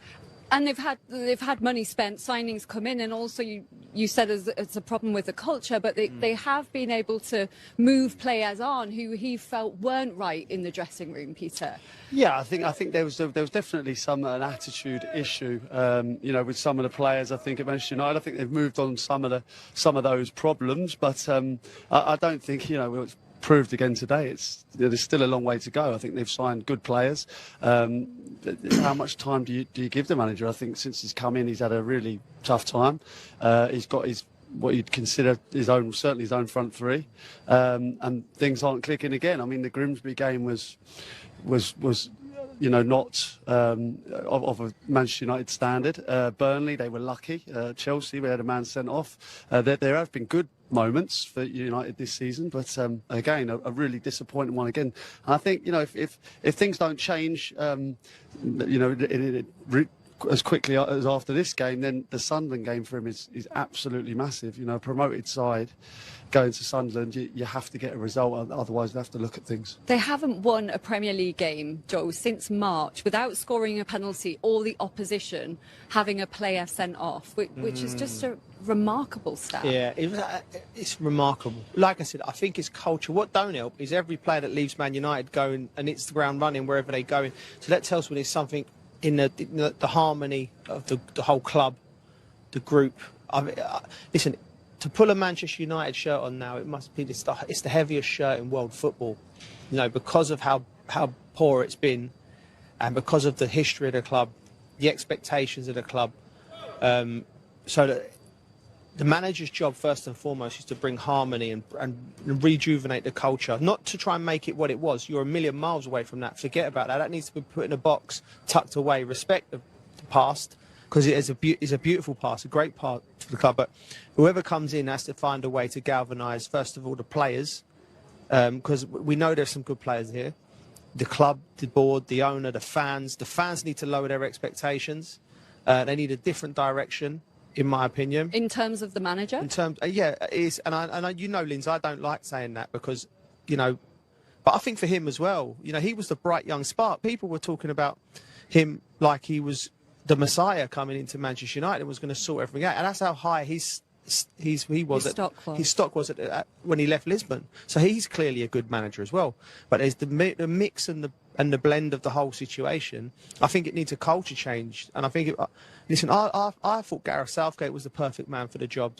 And they've had money spent, signings come in, and also you said it's a problem with the culture, but they have been able to move players on who he felt weren't right in the dressing room, Peter. Yeah, I think there was definitely an attitude issue, with some of the players. I think at Manchester United, I think they've moved on some of those problems, but I don't think it's proved again today. There's still a long way to go. I think they've signed good players. How much time do you give the manager? I think since he's come in, he's had a really tough time. He's got what you'd consider certainly his own front three, and things aren't clicking again. I mean, the Grimsby game was not of a Manchester United standard. Burnley, they were lucky. Chelsea, we had a man sent off. There have been good moments for United this season, but again, a really disappointing one again. And I think if things don't change, as quickly as after this game, then the Sunderland game for him is absolutely massive. Promoted side going to Sunderland, you have to get a result, otherwise they have to look at things. They haven't won a Premier League game, Joe, since March without scoring a penalty or the opposition having a player sent off, which is just a remarkable stat. Yeah, it's remarkable. Like I said, I think it's culture. What don't help is every player that leaves Man United going and hits the ground running wherever they go. So that tells me there's something in the harmony of the whole club, the group. Listen, to pull a Manchester United shirt on now, it must be it's the heaviest shirt in world football, because of how poor it's been, and because of the history of the club, the expectations of the club. So that the manager's job, first and foremost, is to bring harmony and rejuvenate the culture, not to try and make it what it was. You're a million miles away from that. Forget about that. That needs to be put in a box, tucked away. Respect the past, because it is a beautiful past, a great part for the club. But whoever comes in has to find a way to galvanise, first of all, the players, because we know there's some good players here. The club, the board, the owner, the fans. The fans need to lower their expectations. They need a different direction, in my opinion. In terms of the manager? In terms, yeah, it is. And I Lindsay, I don't like saying that because, but I think for him as well, he was the bright young spark. People were talking about him like he was the Messiah coming into Manchester United and was going to sort everything out. And that's how high his stock was when he left Lisbon. So he's clearly a good manager as well. But there's the mix and the blend of the whole situation. I think it needs a culture change. And I think, I thought Gareth Southgate was the perfect man for the job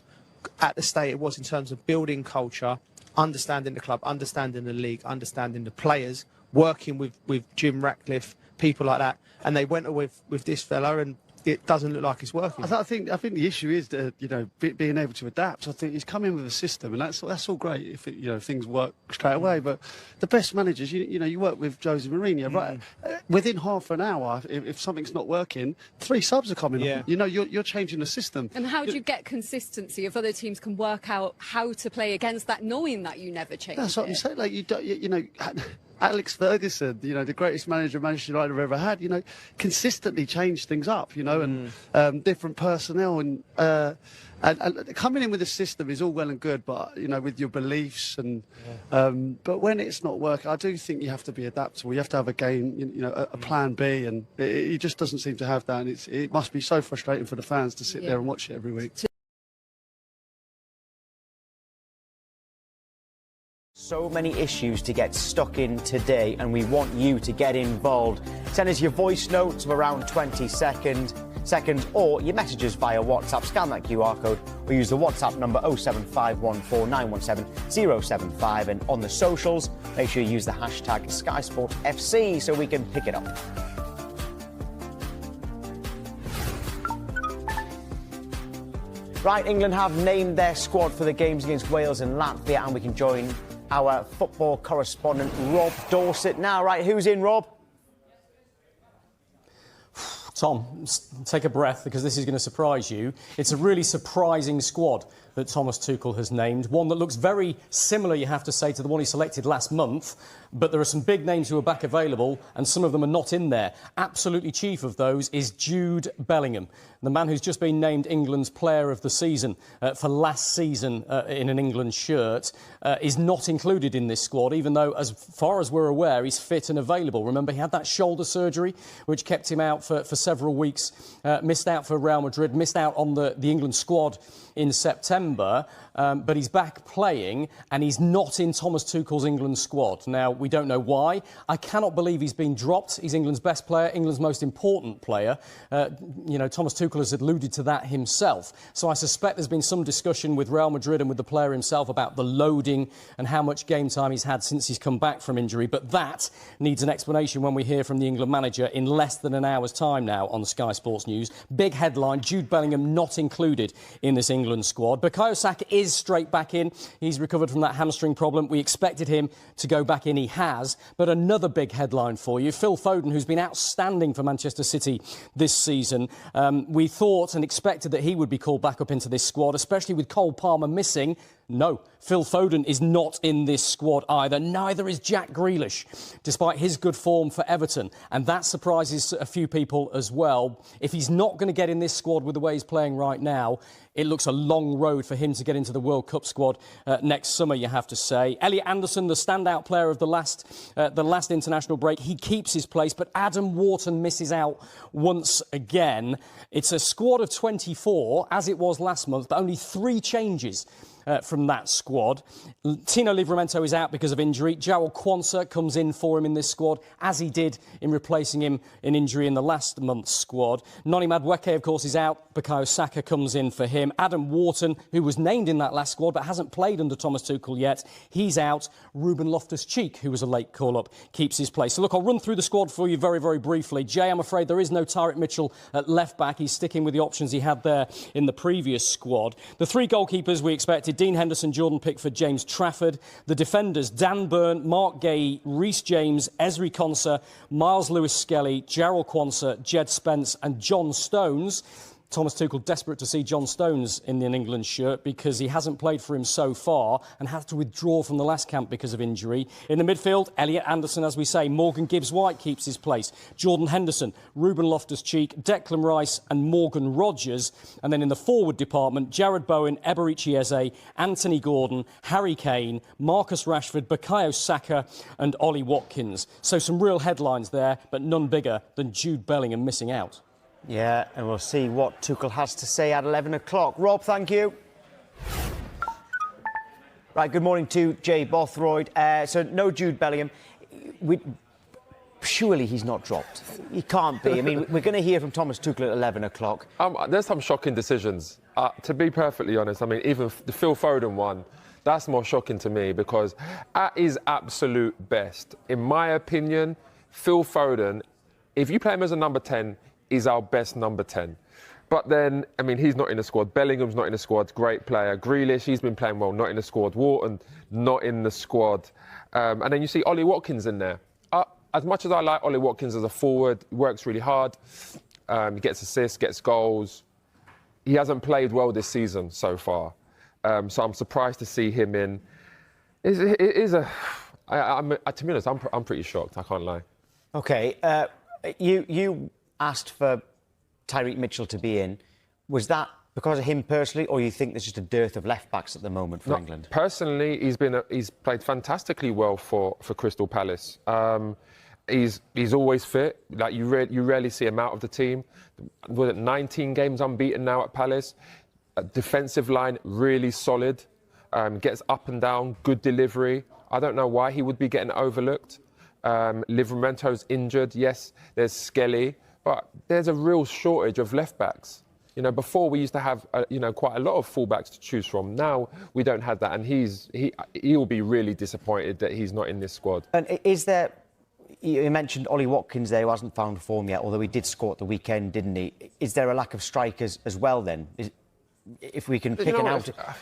at the state it was in terms of building culture, understanding the club, understanding the league, understanding the players, working with Jim Ratcliffe, people like that. And they went with this fella, and it doesn't look like it's working. I think the issue is that, being able to adapt. I think he's come in with a system, and that's all great if things work straight away. But the best managers, you work with Jose Mourinho, right? Within half an hour, if something's not working, 3 subs are coming on. You're changing the system. And how do you get consistency if other teams can work out how to play against that, knowing that you never change? That's what I'm saying. Like Alex Ferguson, the greatest manager Manchester United have ever had, consistently changed things up, and different personnel and coming in with a system is all well and good, but with your beliefs and but when it's not working, I do think you have to be adaptable. You have to have a game, a plan B, and he just doesn't seem to have that. And it must be so frustrating for the fans to sit there and watch it every week. So many issues to get stuck in today, and we want you to get involved. Send us your voice notes of around 20 seconds, or your messages via WhatsApp. Scan that QR code or use the WhatsApp number 07514917075. And on the socials, make sure you use the hashtag SkySportsFC so we can pick it up. Right, England have named their squad for the games against Wales and Latvia, and we can join our football correspondent Rob Dorset now. Right, who's in, Rob? Tom, take a breath, because this is going to surprise you. It's a really surprising squad that Thomas Tuchel has named. One that looks very similar, you have to say, to the one he selected last month. But there are some big names who are back available, and some of them are not in there. Absolutely chief of those is Jude Bellingham, the man who's just been named England's Player of the Season for last season in an England shirt, is not included in this squad, even though, as far as we're aware, he's fit and available. Remember, he had that shoulder surgery, which kept him out for several weeks, missed out for Real Madrid, missed out on the England squad in September, but he's back playing, and he's not in Thomas Tuchel's England squad. Now, we don't know why. I cannot believe he's been dropped. He's England's best player, England's most important player. Thomas Tuchel has alluded to that himself. So I suspect there's been some discussion with Real Madrid and with the player himself about the loading and how much game time he's had since he's come back from injury. But that needs an explanation when we hear from the England manager in less than an hour's time now on Sky Sports News. Big headline, Jude Bellingham not included in this England squad. Bukayo Saka is straight back in. He's recovered from that hamstring problem. We expected him to go back in. He has. But another big headline for you, Phil Foden, who's been outstanding for Manchester City this season. We thought and expected that he would be called back up into this squad, especially with Cole Palmer missing. No, Phil Foden is not in this squad either. Neither is Jack Grealish, despite his good form for Everton. And that surprises a few people as well. If he's not going to get in this squad with the way he's playing right now, it looks a long road for him to get into the World Cup squad next summer, you have to say. Elliot Anderson, the standout player of the last international break, he keeps his place, but Adam Wharton misses out once again. It's a squad of 24, as it was last month, but only 3 changes from that squad. Tino Livramento is out because of injury. Jarrell Quansah comes in for him in this squad, as he did in replacing him in injury in the last month's squad. Noni Madueke, of course, is out. Bukayo Saka comes in for him. Adam Wharton, who was named in that last squad but hasn't played under Thomas Tuchel yet, he's out. Ruben Loftus-Cheek, who was a late call-up, keeps his place. So, look, I'll run through the squad for you very, very briefly. Jay, I'm afraid there is no Tyrick Mitchell at left-back. He's sticking with the options he had there in the previous squad. The 3 goalkeepers we expected: Dean Henderson, Jordan Pickford, James Trafford. The defenders: Dan Burn, Mark Gay, Reece James, Ezri Konsa, Miles Lewis-Skelly, Jarrell Quansah, Jed Spence and John Stones. Thomas Tuchel desperate to see John Stones in an England shirt because he hasn't played for him so far and had to withdraw from the last camp because of injury. In the midfield, Elliot Anderson, as we say. Morgan Gibbs-White keeps his place. Jordan Henderson, Ruben Loftus-Cheek, Declan Rice and Morgan Rogers. And then in the forward department, Jared Bowen, Eberechi Eze, Anthony Gordon, Harry Kane, Marcus Rashford, Bukayo Saka and Ollie Watkins. So some real headlines there, but none bigger than Jude Bellingham missing out. Yeah, and we'll see what Tuchel has to say at 11 o'clock. Rob, thank you. Right, good morning to Jay Bothroyd. So no Jude Bellingham. Surely he's not dropped. He can't be. I mean, we're going to hear from Thomas Tuchel at 11 o'clock. There's some shocking decisions. To be perfectly honest, I mean, even the Phil Foden one, that's more shocking to me because at his absolute best, in my opinion, Phil Foden, if you play him as a number 10, is our best number 10. But then, I mean, he's not in the squad. Bellingham's not in the squad. Great player. Grealish, he's been playing well, not in the squad. Wharton, not in the squad. And then you see Ollie Watkins in there. As much as I like Ollie Watkins as a forward, he works really hard. He gets assists, gets goals. He hasn't played well this season so far. So I'm surprised to see him in. To be honest, I'm pretty shocked, I can't lie. OK, you asked for Tyreek Mitchell to be in. Was that because of him personally, or you think there's just a dearth of left-backs at the moment for England? Personally, he's played fantastically well for Crystal Palace. He's always fit. Like you rarely see him out of the team. Was it 19 games unbeaten now at Palace? Defensive line really solid. Gets up and down. Good delivery. I don't know why he would be getting overlooked. Livramento's injured. Yes, there's Skelly, but there's a real shortage of left backs. You know, before we used to have quite a lot of fullbacks to choose from. Now we don't have that, and he'll be really disappointed that he's not in this squad. And is there? You mentioned Ollie Watkins there, who hasn't found form yet, although he did score at the weekend, didn't he? Is there a lack of strikers as well then? If we can pick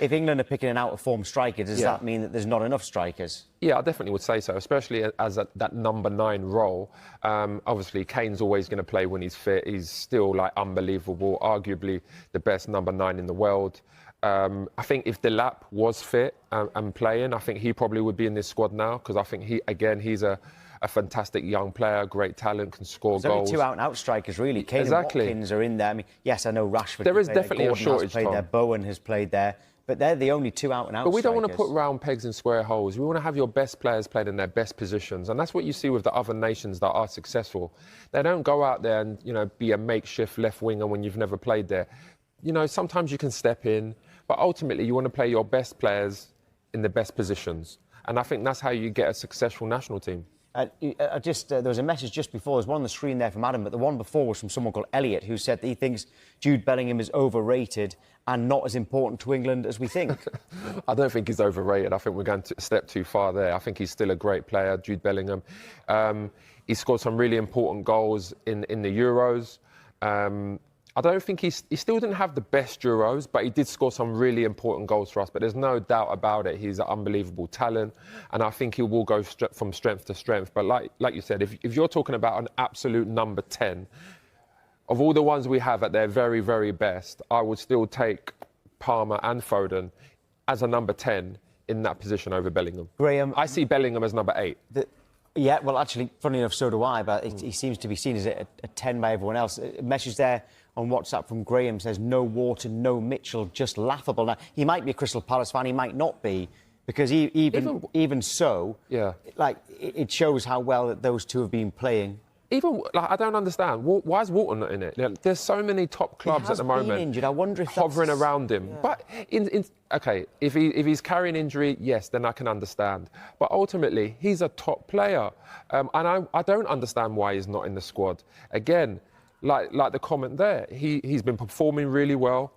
if England are picking an out-of-form striker, does that mean that there's not enough strikers? Yeah, I definitely would say so, especially as that number 9 role. Obviously, Kane's always going to play when he's fit. He's still, like, unbelievable, arguably the best number 9 in the world. I think if Delap was fit and playing, I think he probably would be in this squad now, because I think he's a fantastic young player, great talent, can score goals. There's only 2 out-and-out strikers, really. Kane and Watkins are in there. I mean, yes, I know Rashford. There is definitely a shortage, Tom. There. Bowen has played there, but they're the only 2 out-and-out. But we don't want to put round pegs in square holes. We want to have your best players played in their best positions, and that's what you see with the other nations that are successful. They don't go out there and be a makeshift left winger when you've never played there. Sometimes you can step in, but ultimately you want to play your best players in the best positions, and I think that's how you get a successful national team. There was a message just before. There's one on the screen there from Adam, but the one before was from someone called Elliot, who said that he thinks Jude Bellingham is overrated and not as important to England as we think. I don't think he's overrated. I think we're going a step too far there. I think he's still a great player, Jude Bellingham. He scored some really important goals in the Euros. I don't think he still didn't have the best Euros, but he did score some really important goals for us. But there's no doubt about it. He's an unbelievable talent, and I think he will go from strength to strength. But like you said, if you're talking about an absolute number 10, of all the ones we have at their very, very best, I would still take Palmer and Foden as a number 10 in that position over Bellingham. Graham, I see Bellingham as number 8. Yeah, well, actually, funny enough, so do I, but he seems to be seen as a 10 by everyone else. A message there on WhatsApp from Graham says, no Wharton, no Mitchell, just laughable. Now, he might be a Crystal Palace fan, he might not be, because even so, like, it shows how well that those two have been playing. I don't understand. Why is Wharton not in it? There's so many top clubs at the moment. He has been injured. I wonder if hovering around him. Yeah. But OK, if he's carrying injury, yes, then I can understand. But ultimately, he's a top player, and I don't understand why he's not in the squad. Again, like the comment there, he's been performing really well.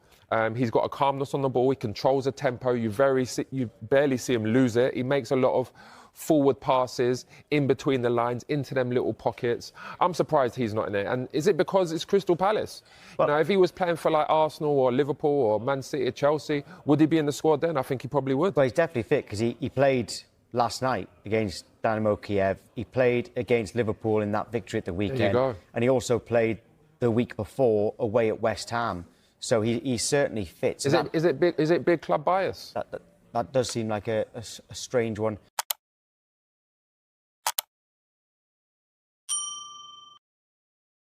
He's got a calmness on the ball. He controls the tempo. You barely see him lose it. He makes a lot of forward passes in between the lines into them little pockets. I'm surprised he's not in it. And is it because it's Crystal Palace? If he was playing for like Arsenal or Liverpool or Man City or Chelsea, would he be in the squad then? I think he probably would. Well, he's definitely fit because he played last night against Dynamo Kiev. He played against Liverpool in that victory at the weekend. There you go. And he also played the week before away at West Ham. So he certainly fits. Is it big club bias? That does seem like a strange one.